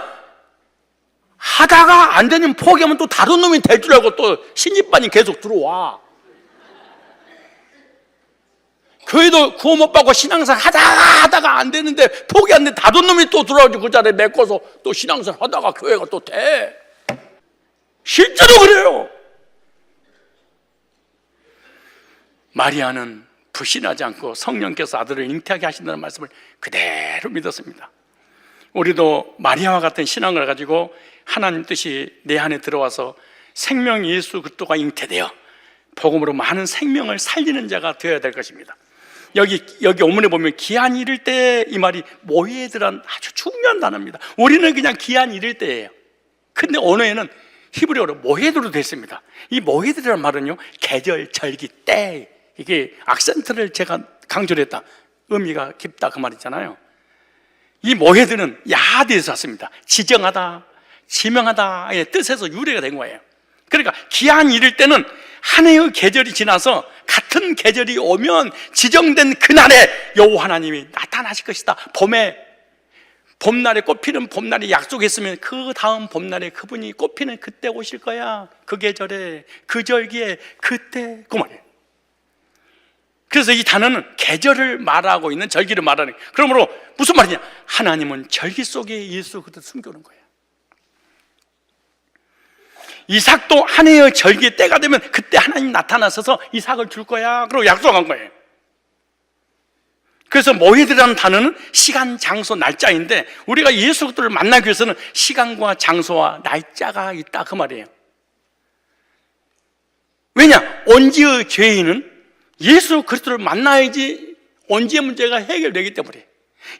[SPEAKER 1] 하다가 안 되면 포기하면 또 다른 놈이 될 줄 알고 또 신입반이 계속 들어와. 교회도 구원 못 받고 신앙생활 하다가 안 되는데 포기하는데 다른 놈이 또 들어와가지고 그 자리에 메꿔서 또 신앙생활 하다가 교회가 또 돼. 실제로 그래요. 마리아는 불신하지 않고 성령께서 아들을 잉태하게 하신다는 말씀을 그대로 믿었습니다. 우리도 마리아와 같은 신앙을 가지고 하나님 뜻이 내 안에 들어와서 생명 예수 그리스도가 잉태되어 복음으로 많은 생명을 살리는 자가 되어야 될 것입니다. 여기 오문에 보면 기한 이를 때, 이 말이 모헤드란 아주 중요한 단어입니다. 우리는 그냥 기한 이를 때예요. 근데 언어에는 히브리어로 모헤드로 되어 있습니다. 이 모헤드라는 말은요, 계절, 절기, 때, 이게 악센트를 제가 강조를 했다, 의미가 깊다 그 말이잖아요. 이 모헤드는 야하드에서 왔습니다. 지정하다, 지명하다의 뜻에서 유래가 된 거예요. 그러니까 기한 이를 때는 한 해의 계절이 지나서 같은 계절이 오면 지정된 그날에 여호와 하나님이 나타나실 것이다. 봄날에 꽃피는 봄날이 약속했으면 그 다음 봄날에 그분이 꽃피는 그때 오실 거야. 그 계절에, 그 절기에, 그때, 그 말이에요. 그래서 이 단어는 계절을 말하고 있는, 절기를 말하는 거예요. 그러므로 무슨 말이냐? 하나님은 절기 속에 예수 그리스도를 숨겨놓은 거예요. 이삭도 한 해의 절기의 때가 되면 그때 하나님 나타나셔서 이삭을 줄 거야, 그러고 약속한 거예요. 그래서 모헤드라는 단어는 시간, 장소, 날짜인데, 우리가 예수 그리스도를 만나기 위해서는 시간과 장소와 날짜가 있다 그 말이에요. 왜냐? 온지의 죄인은 예수 그리스도를 만나야지 온지의 문제가 해결되기 때문에,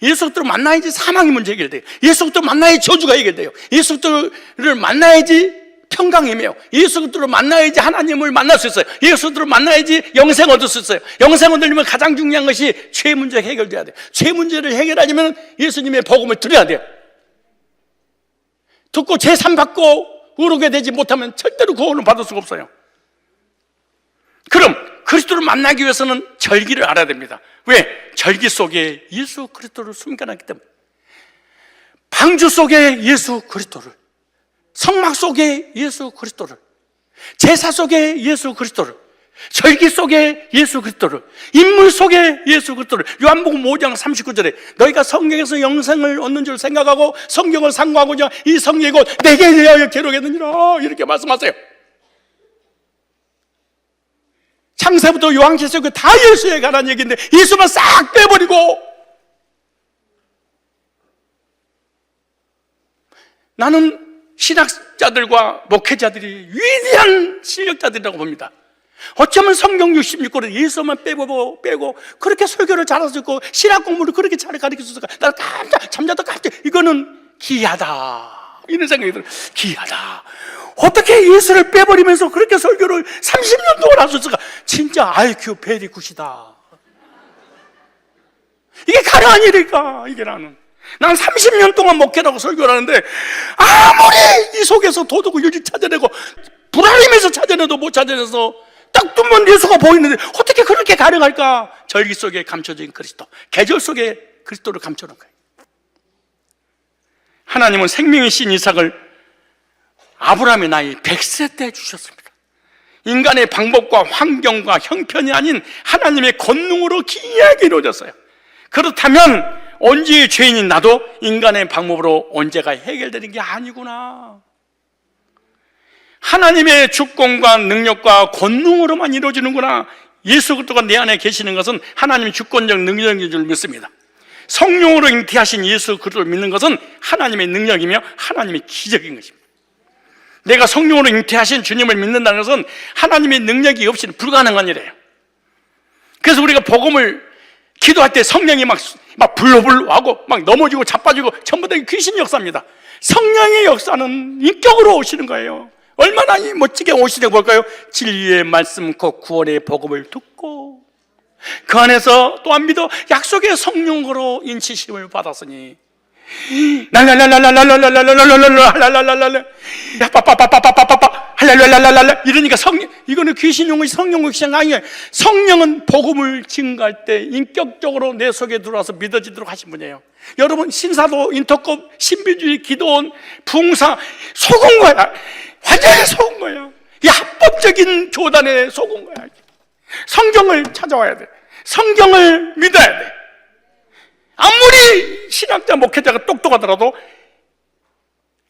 [SPEAKER 1] 예수 그리스도를 만나야지 사망의 문제 해결돼요. 예수 그리스도를 만나야지 저주가 해결돼요. 예수 그리스도를 만나야지 평강이며, 예수 그리스도를 만나야지 하나님을 만날 수 있어요. 예수 그리스도를 만나야지 영생 얻을 수 있어요. 영생 얻으려면 가장 중요한 것이 죄 문제가 해결돼야 돼요. 죄 문제를 해결하려면 예수님의 복음을 들어야 돼요. 듣고 제삼 받고 의롭게 되지 못하면 절대로 구원을 받을 수가 없어요. 그럼 그리스도를 만나기 위해서는 절기를 알아야 됩니다. 왜? 절기 속에 예수 그리스도를 숨겨놨기 때문에. 방주 속에 예수 그리스도를, 성막 속에 예수 그리스도를, 제사 속에 예수 그리스도를, 절기 속에 예수 그리스도를, 인물 속에 예수 그리스도를. 요한복음 5장 39절에 너희가 성경에서 영생을 얻는 줄 생각하고 성경을 상고하고자 이 성경이고 내게 대하여 기록했느니라, 이렇게 말씀하세요. 창세부터 요한계시록 다 예수에 관한 얘기인데 예수만 싹 빼버리고, 나는 신학자들과 목회자들이 위대한 실력자들이라고 봅니다. 어쩌면 성경 66권을 예수만 빼고 그렇게 설교를 잘하셨고 신학 공부를 그렇게 잘 가르쳐줬을까? 나 깜짝 잠자다 깜짝, 이거는 기이하다, 이런 생각이 들어요. 기이하다. 어떻게 예수를 빼버리면서 그렇게 설교를 30년 동안 하셨을까? 진짜 IQ 베리 굿이다. 이게 가능한 일일까? 이게 난 30년 동안 목회라고 설교를 하는데 아무리 이 속에서 도둑을 유지 찾아내고 불알림에서 찾아내도 못 찾아내서 딱 뜨면 예수가 보이는데 어떻게 그렇게 가능할까? 절기 속에 감춰진 그리스도, 계절 속에 그리스도를 감춰놓은 거예요. 하나님은 생명의 신 이삭을 아브라함의 나이 100세 때 주셨습니다. 인간의 방법과 환경과 형편이 아닌 하나님의 권능으로 기이하게 이루어졌어요. 그렇다면 언제의 죄인인 나도 인간의 방법으로 언제가 해결되는 게 아니구나. 하나님의 주권과 능력과 권능으로만 이루어지는구나. 예수 그리스도가 내 안에 계시는 것은 하나님의 주권적 능력인 줄 믿습니다. 성령으로 잉태하신 예수 그리스도를 믿는 것은 하나님의 능력이며 하나님의 기적인 것입니다. 내가 성령으로 잉태하신 주님을 믿는다는 것은 하나님의 능력이 없이는 불가능한 일이에요. 그래서 우리가 복음을 기도할 때 성령이 막 불러불러하고 막 넘어지고 자빠지고 전부 다 귀신 역사입니다. 성령의 역사는 인격으로 오시는 거예요. 얼마나 멋지게 오시냐고 볼까요? 진리의 말씀 곧 구원의 복음을 듣고 그 안에서 또한 믿어 약속의 성령으로 인치심을 받았으니 이러니까 이거는 귀신 용어지 성령 욕심 아니에요. 성령은 복음을 증거할 때 인격적으로 내 속에 들어와서 믿어지도록 하신 분이에요. 여러분 신사도, 인터컵, 신비주의, 기도원, 부흥사 속은 거야. 완전히 속은 거야. 이 합법적인 교단에 속은 거야. 성경을 찾아와야 돼. 성경을 믿어야 돼. 아무리 신학자 목회자가 똑똑하더라도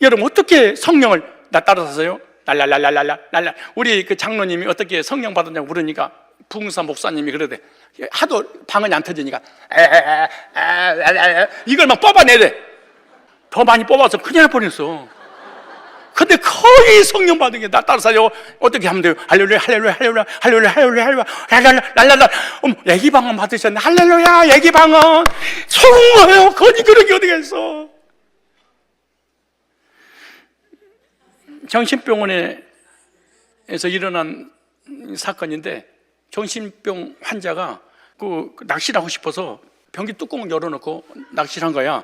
[SPEAKER 1] 여러분 어떻게 성령을 따라서요? 랄랄랄랄랄랄. 우리 그 장로님이 어떻게 성령 받았냐고 물으니까 부흥사 목사님이 그러대. 하도 방언이 안 터지니까 이걸 막 뽑아내래. 더 많이 뽑아서 큰일 날 뻔했어. 근데 거의 성령 받은 게 나 따라 살려. 어떻게 하면 돼요? 할렐루야, 할렐루야, 할렐루야, 할렐루야, 할렐루야, 할렐루야, 랄랄라. 애기 방언 받으셨네. 할렐루야, 애기 방언. 속은 거예요. 거기 그런 게 어디가 있어. 정신병원에서 일어난 사건인데, 정신병 환자가 그 낚시를 하고 싶어서 변기 뚜껑을 열어놓고 낚시를 한 거야.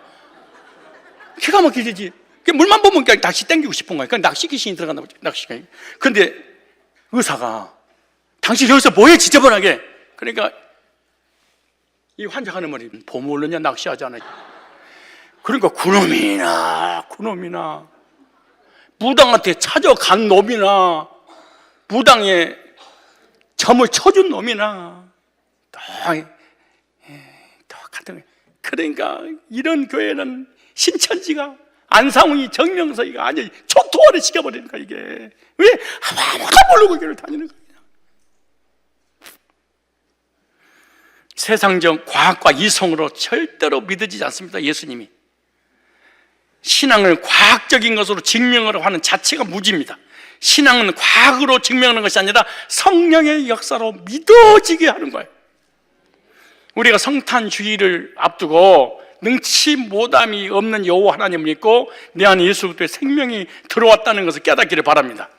[SPEAKER 1] 기가 막히지. 물만 보면 그냥 낚시 땡기고 싶은 거야. 그러니까 낚시 귀신이 들어간다 보지. 낚시가. 근데 의사가 당신 여기서 뭐해 지저분하게. 그러니까 이 환자가 하는 말이 보물느냐 낚시하잖아. 그러니까 그놈이나 무당한테 찾아간 놈이나 무당에 점을 쳐준 놈이나 똑같은 거야. 그러니까 이런 교회는 신천지가 안상훈이 정명석이가 아니 초토화를 시켜버리는 거야. 이게 왜 아무것도 모르고 교회를 다니는 거야. 세상적 과학과 이성으로 절대로 믿어지지 않습니다. 예수님이 신앙을 과학적인 것으로 증명을 하는 자체가 무지입니다. 신앙은 과학으로 증명하는 것이 아니라 성령의 역사로 믿어지게 하는 거예요. 우리가 성탄 주일을 앞두고 능치 못함이 없는 여호와 하나님을 믿고 내 안에 예수 그리스도의 생명이 들어왔다는 것을 깨닫기를 바랍니다.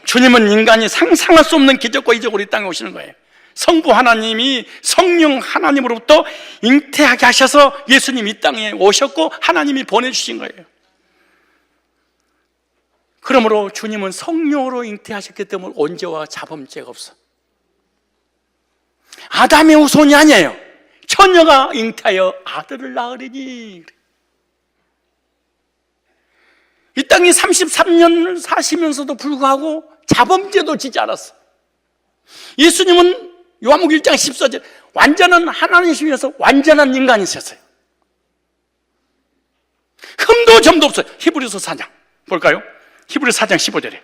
[SPEAKER 1] 주님은 인간이 상상할 수 없는 기적과 이적으로 이 땅에 오시는 거예요. 성부 하나님이 성령 하나님으로부터 잉태하게 하셔서 예수님이 이 땅에 오셨고 하나님이 보내주신 거예요. 그러므로 주님은 성령으로 잉태하셨기 때문에 언제와 자범죄가 없어. 아담의 후손이 아니에요. 처녀가 잉태하여 아들을 낳으리니. 이 땅에 33년을 사시면서도 불구하고 자범죄도 지지 않았어. 예수님은 요한복음 1장 14절 완전한 하나님이셔서 완전한 인간이셨어요. 흠도 점도 없어요. 히브리서 4장 볼까요? 히브리서 4장 15절에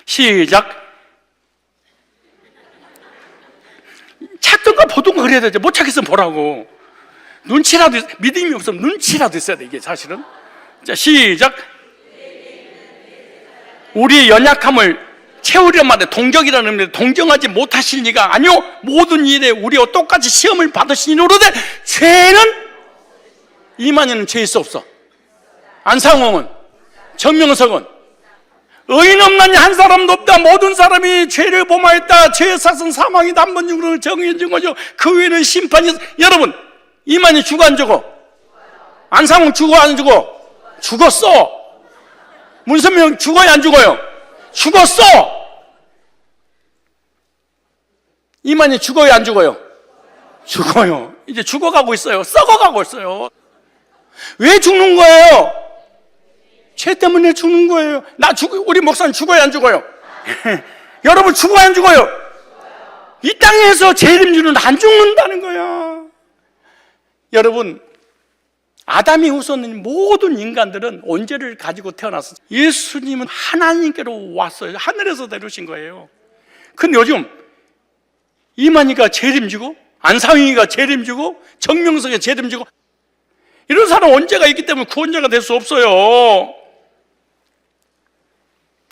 [SPEAKER 1] 시작. 찾던가 보던가 그래야 되죠. 못 찾겠으면 보라고. 눈치라도 믿음이 없으면 눈치라도 있어야 돼. 이게 사실은. 자 시작. 우리의 연약함을 채우려 말해 동정이라는 의미로 동정하지 못하실 리가 아니요 모든 일에 우리와 똑같이 시험을 받으시니 이르되 죄는 이만희는 죄 있어 없어? 안상홍은 정명석은 의인 없나니 한 사람도 없다. 모든 사람이 죄를 범하였다. 죄의 삭은 사망이다. 한 번 죽으면 정해진 거죠. 그 외에는 심판이. 여러분 이만희 죽어 안 죽어? 안상홍 죽어 안 죽어? 죽었어. 문선명 죽어요 안 죽어요? 죽었어. 이만희 죽어요 안 죽어요? 죽어요. 이제 죽어가고 있어요. 썩어가고 있어요. 왜 죽는 거예요? 죄 때문에 죽는 거예요. 우리 목사님 죽어요 안 죽어요? 여러분 죽어요 안 죽어요? 이 땅에서 죄 이름주는 안 죽는다는 거야. 여러분 아담이 후손인 모든 인간들은 언제를 가지고 태어났어요? 예수님은 하나님께로 왔어요. 하늘에서 내려오신 거예요. 근데 요즘 이만희가 재림지고 안상희가 재림지고 정명석이 재림지고 이런 사람 언제가 있기 때문에 구원자가 될 수 없어요.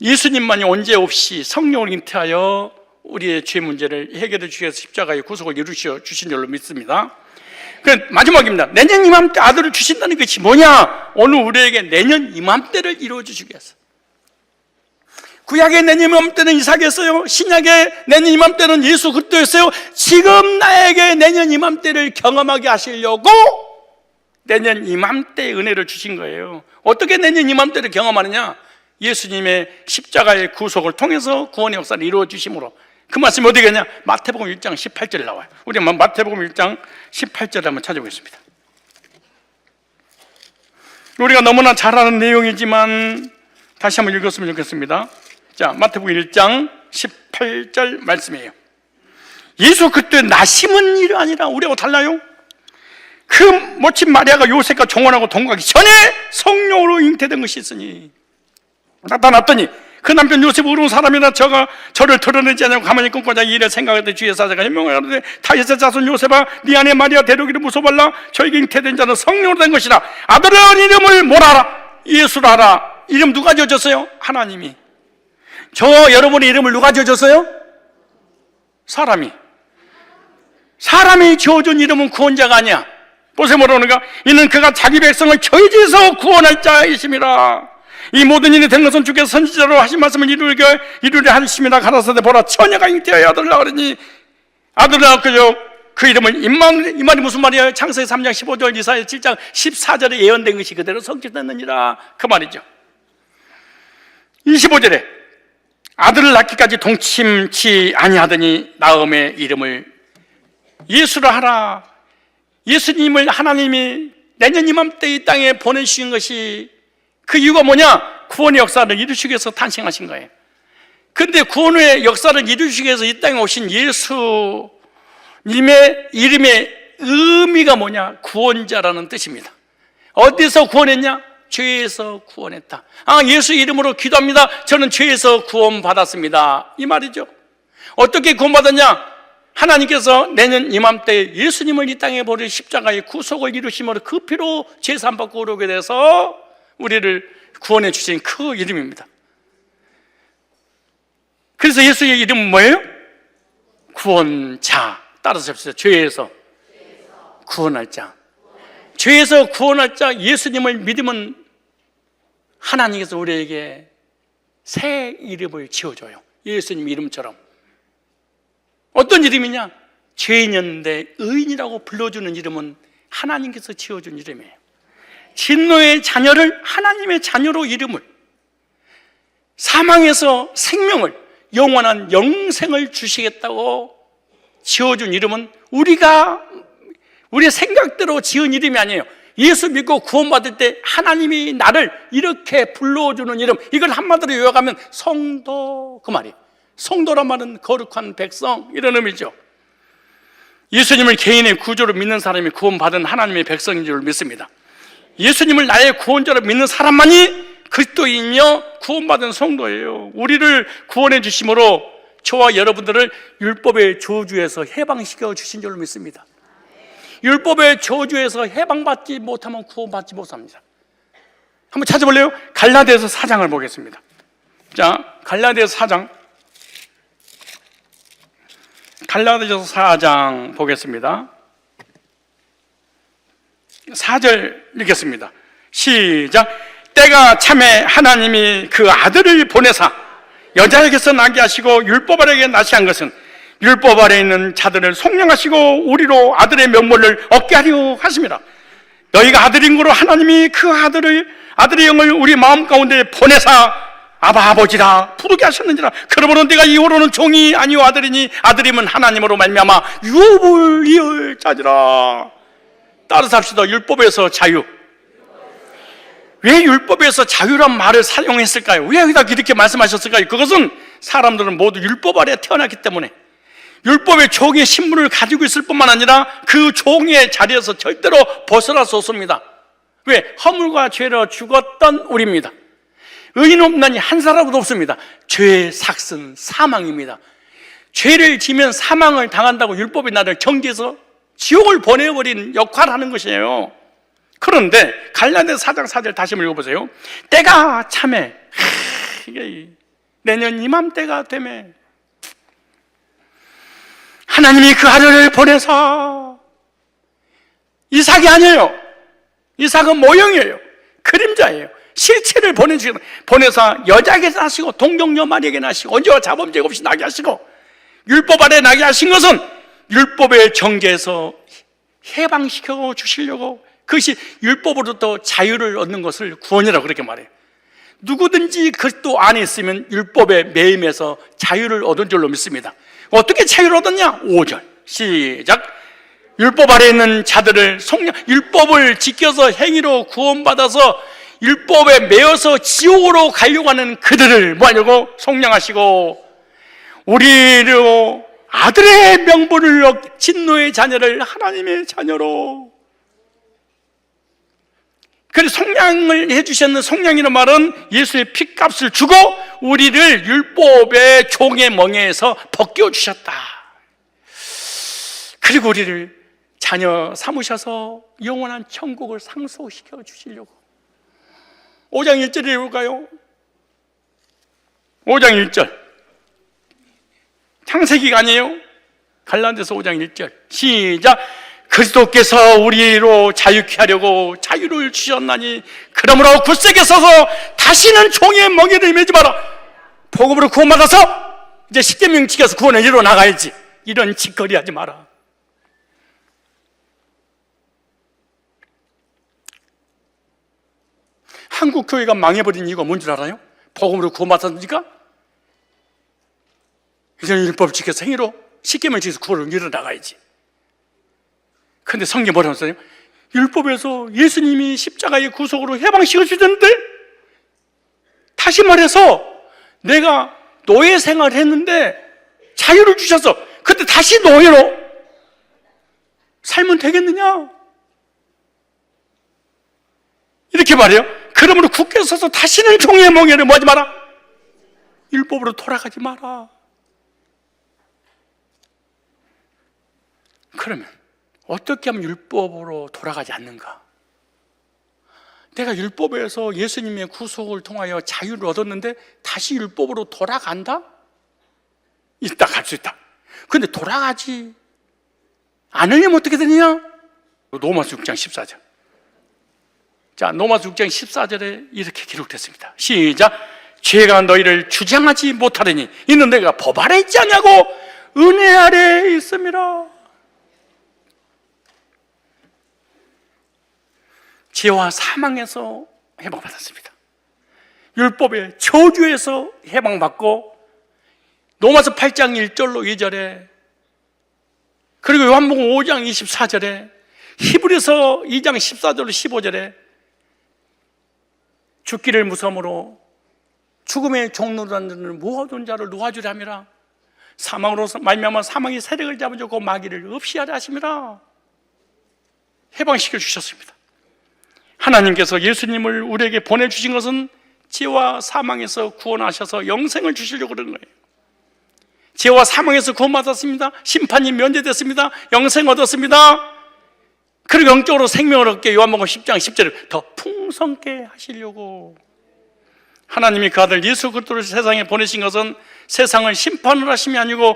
[SPEAKER 1] 예수님만이 언제 없이 성령을 잉태하여 우리의 죄 문제를 해결해 주셔서 십자가의 구속을 이루셔 주신 줄로 믿습니다. 마지막입니다. 내년 이맘때 아들을 주신다는 것이 뭐냐? 오늘 우리에게 내년 이맘때를 이루어 주시기 위해서. 구약의 내년 이맘때는 이삭이었어요. 신약의 내년 이맘때는 예수 그리스도였어요. 지금 나에게 내년 이맘때를 경험하게 하시려고 내년 이맘때 은혜를 주신 거예요. 어떻게 내년 이맘때를 경험하느냐? 예수님의 십자가의 구속을 통해서 구원의 역사를 이루어 주심으로. 그 말씀이 어디겠냐? 마태복음 1장 18절에 나와요. 우리 한번 마태복음 1장 18절을 한번 찾아보겠습니다. 우리가 너무나 잘 아는 내용이지만 다시 한번 읽었으면 좋겠습니다. 자, 마태복음 1장 18절 말씀이에요. 예수 그리스도의 나심은 일이 아니라 우리하고 달라요. 그 모친 마리아가 요셉과 종혼하고 동거하기 전에 성령으로 잉태된 것이 있으니 나타났더니 그 남편 요셉이 어려운 사람이나 저를 드러내지 않냐고 가만히 끊고 자기 일에 생각할 때 주의 사자가 현명을 하는데 다윗의 자손 요셉아 네 아내 마리아 데려오기를 무서워하라. 저에게 잉태된 자는 성령으로 된 것이라. 아들의 이름을 뭐라 하라? 예수라 하라. 이름 누가 지어줬어요? 하나님이. 저 여러분의 이름을 누가 지어줬어요? 사람이 지어준 이름은 구원자가 아니야. 보세요, 뭐라는가? 이는 그가 자기 백성을 저희에서 구원할 자이심이라. 이 모든 일이 된 것은 주께서 선지자로 하신 말씀을 이루려 하심이라. 가라사대 보라, 처녀가 잉태하여 아들을 낳으리니 아들을 낳고 그 이름을 임마누엘. 이 말이 무슨 말이에요? 창세기 3장 15절, 이사야 7장 14절에 예언된 것이 그대로 성취됐느니라, 그 말이죠. 25절에 아들을 낳기까지 동침치 아니하더니 나음의 이름을 예수라 하라. 예수님을 하나님이 내년 이맘때 이 땅에 보내주신 것이, 그 이유가 뭐냐? 구원의 역사를 이루시기 위해서 탄생하신 거예요. 근데 구원의 역사를 이루시기 위해서 이 땅에 오신 예수님의 이름의 의미가 뭐냐? 구원자라는 뜻입니다. 어디서 구원했냐? 죄에서 구원했다. 예수 이름으로 기도합니다. 저는 죄에서 구원받았습니다, 이 말이죠. 어떻게 구원받았냐? 하나님께서 내년 이맘때 예수님을 이 땅에 보내 십자가의 구속을 이루심으로 그 피로 죄 사함받고 오르게 돼서 우리를 구원해 주신 그 이름입니다. 그래서 예수의 이름은 뭐예요? 구원자. 따라서 합시다. 죄에서 구원할 자. 죄에서 구원할 자, 예수님을 믿으면 하나님께서 우리에게 새 이름을 지어줘요. 예수님 이름처럼. 어떤 이름이냐? 죄인이었는데 의인이라고 불러주는 이름은 하나님께서 지어준 이름이에요. 진노의 자녀를 하나님의 자녀로 이름을, 사망에서 생명을, 영원한 영생을 주시겠다고 지어준 이름은 우리의 생각대로 지은 이름이 아니에요. 예수 믿고 구원받을 때 하나님이 나를 이렇게 불러주는 이름, 이걸 한마디로 요약하면 성도, 그 말이에요. 성도란 말은 거룩한 백성, 이런 의미죠. 예수님을 개인의 구조로 믿는 사람이 구원받은 하나님의 백성인 줄 믿습니다. 예수님을 나의 구원자로 믿는 사람만이 그리스도인이며 구원받은 성도예요. 우리를 구원해 주심으로 저와 여러분들을 율법의 저주에서 해방시켜 주신 줄로 믿습니다. 율법의 저주에서 해방받지 못하면 구원받지 못합니다. 한번 찾아볼래요? 갈라디아서 4장을 보겠습니다. 자, 갈라디아서 4장 보겠습니다. 4절 읽겠습니다. 시작. 때가 참에 하나님이 그 아들을 보내사 여자에게서 나게 하시고 율법 아래에 나시 한 것은 율법 아래에 있는 자들을 속량하시고 우리로 아들의 명분을 얻게 하려 하심이라. 너희가 아들인 거로 하나님이 그 아들의 영을 우리 마음 가운데 보내사 아바 아버지라 부르게 하셨는지라. 그러므로 내가 이후로는 종이 아니요 아들이니 아들이면 하나님으로 말미암아 유업을 이을 자지라. 따라서 합시다. 율법에서 자유. 왜 율법에서 자유란 말을 사용했을까요? 왜 여기다 이렇게 말씀하셨을까요? 그것은 사람들은 모두 율법 아래 태어났기 때문에 율법의 종의 신분을 가지고 있을 뿐만 아니라 그 종의 자리에서 절대로 벗어날 수 없습니다. 왜? 허물과 죄로 죽었던 우리입니다. 의인 없나니 한 사람도 없습니다. 죄의 삭은 사망입니다. 죄를 지면 사망을 당한다고 율법이 나를 경계해서 지옥을 보내버린 역할을 하는 것이에요. 그런데 갈라디아서 4장 4절 다시 한번 읽어보세요. 때가 참에 이게 내년 이맘때가 되매 하나님이 그 아들을 보내서, 이삭이 아니에요. 이삭은 모형이에요. 그림자예요. 실체를 보내서 여자에게 나시고 동정녀 마리에게 나시고 언제와 자범죄 없이 나게 하시고 율법 아래 나게 하신 것은 율법의 경계에서 해방시켜 주시려고, 그것이 율법으로부터 자유를 얻는 것을 구원이라고 그렇게 말해요. 누구든지 그리스도 안에 있으면 율법의 매임에서 자유를 얻은 줄로 믿습니다. 어떻게 자유를 얻었냐? 5절 시작. 율법 아래 있는 자들을 율법을 지켜서 행위로 구원받아서 율법에 매여서 지옥으로 가려고 하는 그들을 뭐하려고? 속량하시고 우리로 아들의 명분을 얻 진노의 자녀를 하나님의 자녀로. 그래서 속량을 해주셨는, 속량이라는 말은 예수의 피값을 주고 우리를 율법의 종의 멍에에서 벗겨주셨다. 그리고 우리를 자녀 삼으셔서 영원한 천국을 상속시켜 주시려고. 5장 1절에 볼까요? 5장 1절. 창세기가 아니에요. 갈라디아서 5장 1절. 시작. 그리스도께서 우리로 자유케 하려고 자유를 주셨나니 그러므로 굳세게 서서 다시는 종의 멍에를 매지 마라. 복음으로 구원받아서 이제 십계명 지켜서 구원을 이루어 나가야지. 이런 짓거리 하지 마라. 한국 교회가 망해버린 이유가 뭔 줄 알아요? 복음으로 구원받았으니까 이제 율법 지켜서 행위로 십계명 지켜서 구원을 이루어 나가야지. 근데 성경 뭐라고 써요? 율법에서 예수님이 십자가의 구속으로 해방시켜 주셨는데, 다시 말해서 내가 노예 생활을 했는데 자유를 주셨어. 근데 다시 노예로 살면 되겠느냐? 이렇게 말해요. 그러므로 굳게 서서 다시는 종의 멍에를 뭐하지 마라? 율법으로 돌아가지 마라. 그러면 어떻게 하면 율법으로 돌아가지 않는가? 내가 율법에서 예수님의 구속을 통하여 자유를 얻었는데 다시 율법으로 돌아간다? 있다, 갈 수 있다. 근데 돌아가지 않으려면 어떻게 되느냐? 로마서 6장 14절. 자, 로마서 6장 14절에 이렇게 기록됐습니다. 시작. 죄가 너희를 주장하지 못하려니 이는 내가 법 아래 있지 않냐고 은혜 아래 있음이라. 죄와 사망에서 해방받았습니다. 율법의 저주에서 해방받고, 로마서 8장 1절로 2절에, 그리고 요한복음 5장 24절에, 히브리서 2장 14절로 15절에 죽기를 무서움으로 죽음의 종로로 앉는 모든 자를 놓아주려 함이라. 사망으로 말미암아 사망이 세력을 잡아주고 마귀를 없이 하려 하심이라. 해방시켜 주셨습니다. 하나님께서 예수님을 우리에게 보내주신 것은 죄와 사망에서 구원하셔서 영생을 주시려고 그러는 거예요. 죄와 사망에서 구원받았습니다. 심판이 면제됐습니다. 영생 얻었습니다. 그리고 영적으로 생명을 얻게 요한복음 10장 10절에 더 풍성케 하시려고. 하나님이 그 아들 예수 그리스도를 세상에 보내신 것은 세상을 심판을 하심이 아니고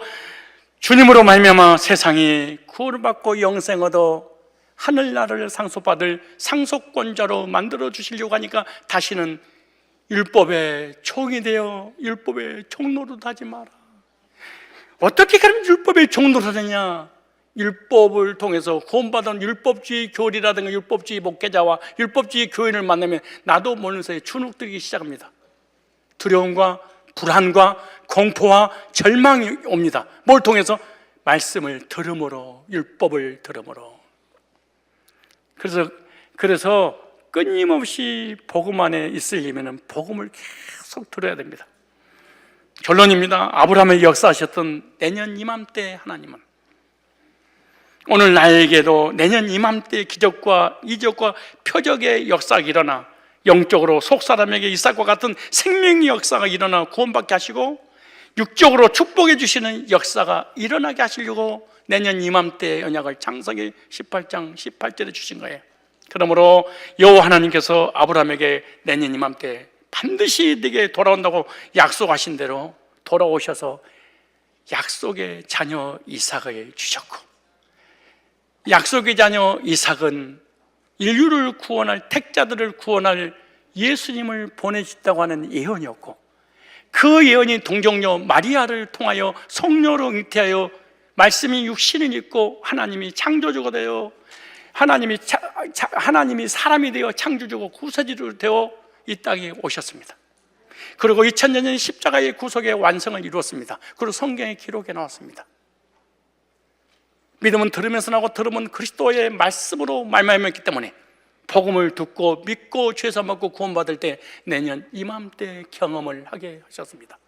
[SPEAKER 1] 주님으로 말미암아 세상이 구원을 받고 영생 얻어 하늘나라를 상속받을 상속권자로 만들어 주시려고 하니까 다시는 율법의 종이 되어 율법의 종노릇 하지 마라. 어떻게 그럼 율법의 종노릇하느냐? 율법을 통해서 구원받은 율법주의 교리라든가 율법주의 목회자와 율법주의 교인을 만나면 나도 모르는 사이에 주눅들기 시작합니다. 두려움과 불안과 공포와 절망이 옵니다. 뭘 통해서? 말씀을 들음으로, 율법을 들음으로. 그래서 끊임없이 복음 안에 있으려면 복음을 계속 들어야 됩니다. 결론입니다. 아브라함을 역사하셨던 내년 이맘때 하나님은 오늘 나에게도 내년 이맘때 기적과 이적과 표적의 역사가 일어나 영적으로 속사람에게 이삭과 같은 생명의 역사가 일어나 구원받게 하시고 육적으로 축복해 주시는 역사가 일어나게 하시려고 내년 이맘때 언약을 창세기 18장 18절에 주신 거예요. 그러므로 여호와 하나님께서 아브라함에게 내년 이맘때 반드시 네게 돌아온다고 약속하신 대로 돌아오셔서 약속의 자녀 이삭을 주셨고, 약속의 자녀 이삭은 인류를 구원할, 택자들을 구원할 예수님을 보내셨다고 하는 예언이었고, 그 예언이 동정녀 마리아를 통하여 성녀로 잉태하여 말씀이 육신을 입고 하나님이 창조주가 되어 하나님이 사람이 되어 창조주고 구세주로 되어 이 땅에 오셨습니다. 그리고 2000년 전 십자가의 구속의 완성을 이루었습니다. 그리고 성경의 기록에 나왔습니다. 믿음은 들으면서 나고 들으면 그리스도의 말씀으로 말미암았기 때문에 복음을 듣고 믿고 죄사 먹고 구원받을 때 내년 이맘때 경험을 하게 하셨습니다.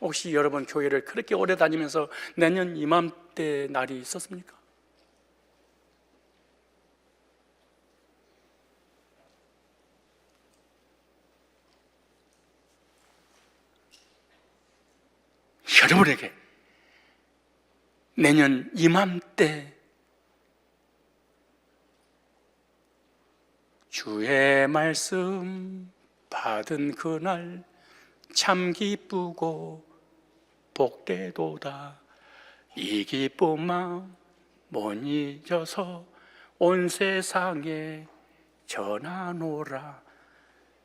[SPEAKER 1] 혹시 여러분 교회를 그렇게 오래 다니면서 내년 이맘때 날이 있었습니까? 여러분에게 내년 이맘때 주의 말씀 받은 그날 참 기쁘고 복되도다. 이 기쁜 마음 못 잊어서 온 세상에 전하노라.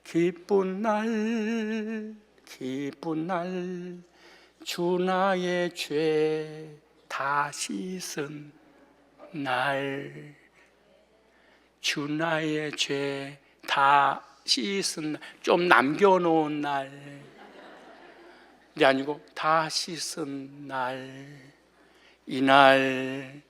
[SPEAKER 1] 기쁜 날 주 나의 죄 다 씻은 날, 주 나의 죄 다 씻은 날, 좀 남겨놓은 날, 이게 아니고 다 씻은 날, 이날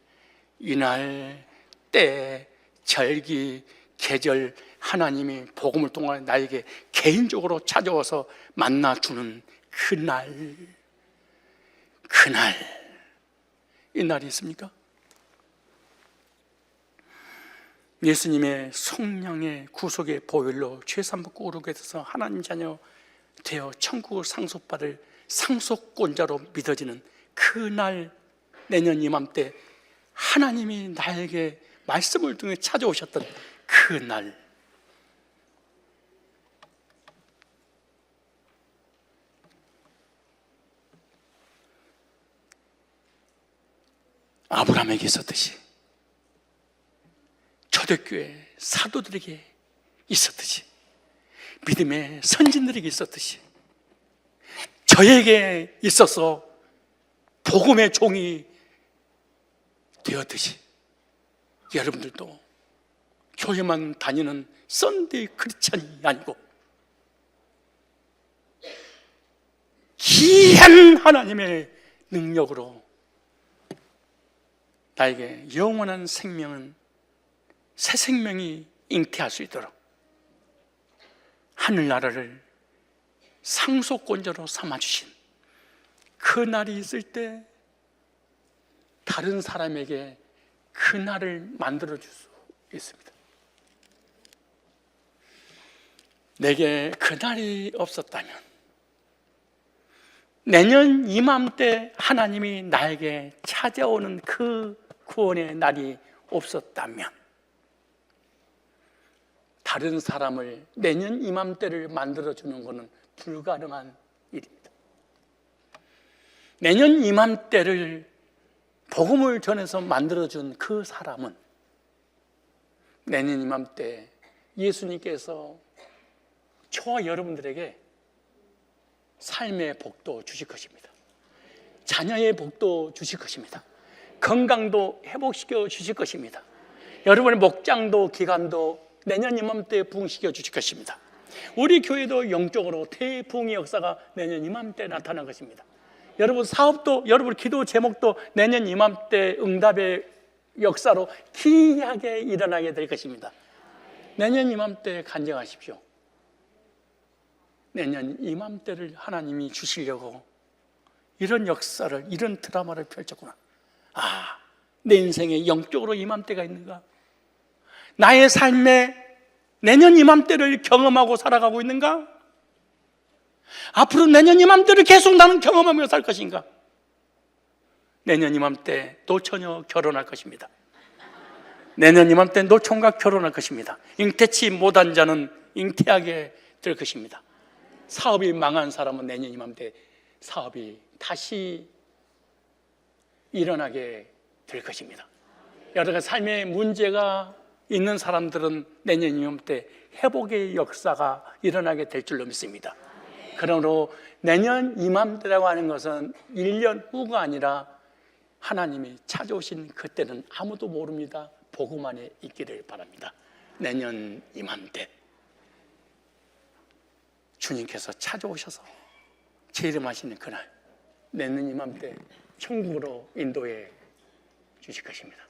[SPEAKER 1] 때, 절기, 계절, 하나님이 복음을 통해 나에게 개인적으로 찾아와서 만나주는 그날, 이 날이 있습니까? 예수님의 성령의 구속의 보혈로 죄산받고 오르게 돼서 하나님 자녀 되어 천국을 상속받을 상속권자로 믿어지는 그날, 내년 이맘때 하나님이 나에게 말씀을 통해 찾아오셨던 그날, 아브라함에게 있었듯이, 초대교회 사도들에게 있었듯이, 믿음의 선진들에게 있었듯이, 저에게 있어서 복음의 종이 되었듯이, 여러분들도 교회만 다니는 썬데이 크리스찬이 아니고 귀한 하나님의 능력으로 나에게 영원한 생명은, 새 생명이 잉태할 수 있도록 하늘나라를 상속권자로 삼아주신 그 날이 있을 때 다른 사람에게 그 날을 만들어줄 수 있습니다. 내게 그 날이 없었다면, 내년 이맘때 하나님이 나에게 찾아오는 그 구원의 날이 없었다면, 다른 사람을 내년 이맘때를 만들어주는 것은 불가능한 일입니다. 내년 이맘때를 복음을 전해서 만들어준 그 사람은 내년 이맘때 예수님께서 저와 여러분들에게 삶의 복도 주실 것입니다. 자녀의 복도 주실 것입니다. 건강도 회복시켜 주실 것입니다. 여러분의 목장도 기간도 내년 이맘때 부흥시켜 주실 것입니다. 우리 교회도 영적으로 태풍의 역사가 내년 이맘때 나타날 것입니다. 여러분 사업도, 여러분 기도 제목도 내년 이맘때 응답의 역사로 기이하게 일어나게 될 것입니다. 내년 이맘때 간증하십시오. 내년 이맘때를 하나님이 주시려고 이런 역사를, 이런 드라마를 펼쳤구나. 아, 내 인생에 영적으로 이맘때가 있는가? 나의 삶에 내년 이맘때를 경험하고 살아가고 있는가? 앞으로 내년 이맘때를 계속 나는 경험하며 살 것인가? 내년 이맘때 노처녀 결혼할 것입니다. 내년 이맘때 노총각 결혼할 것입니다. 잉태치 못한 자는 잉태하게 될 것입니다. 사업이 망한 사람은 내년 이맘때 사업이 다시 일어나게 될 것입니다. 여러 가지 삶의 문제가 있는 사람들은 내년 이맘때 회복의 역사가 일어나게 될 줄로 믿습니다. 그러므로 내년 이맘때라고 하는 것은 1년 후가 아니라 하나님이 찾아오신 그때는 아무도 모릅니다. 복음 안에 있기를 바랍니다. 내년 이맘때 주님께서 찾아오셔서 재림하시는 그날, 내년 이맘때 천국으로 인도해 주실 것입니다.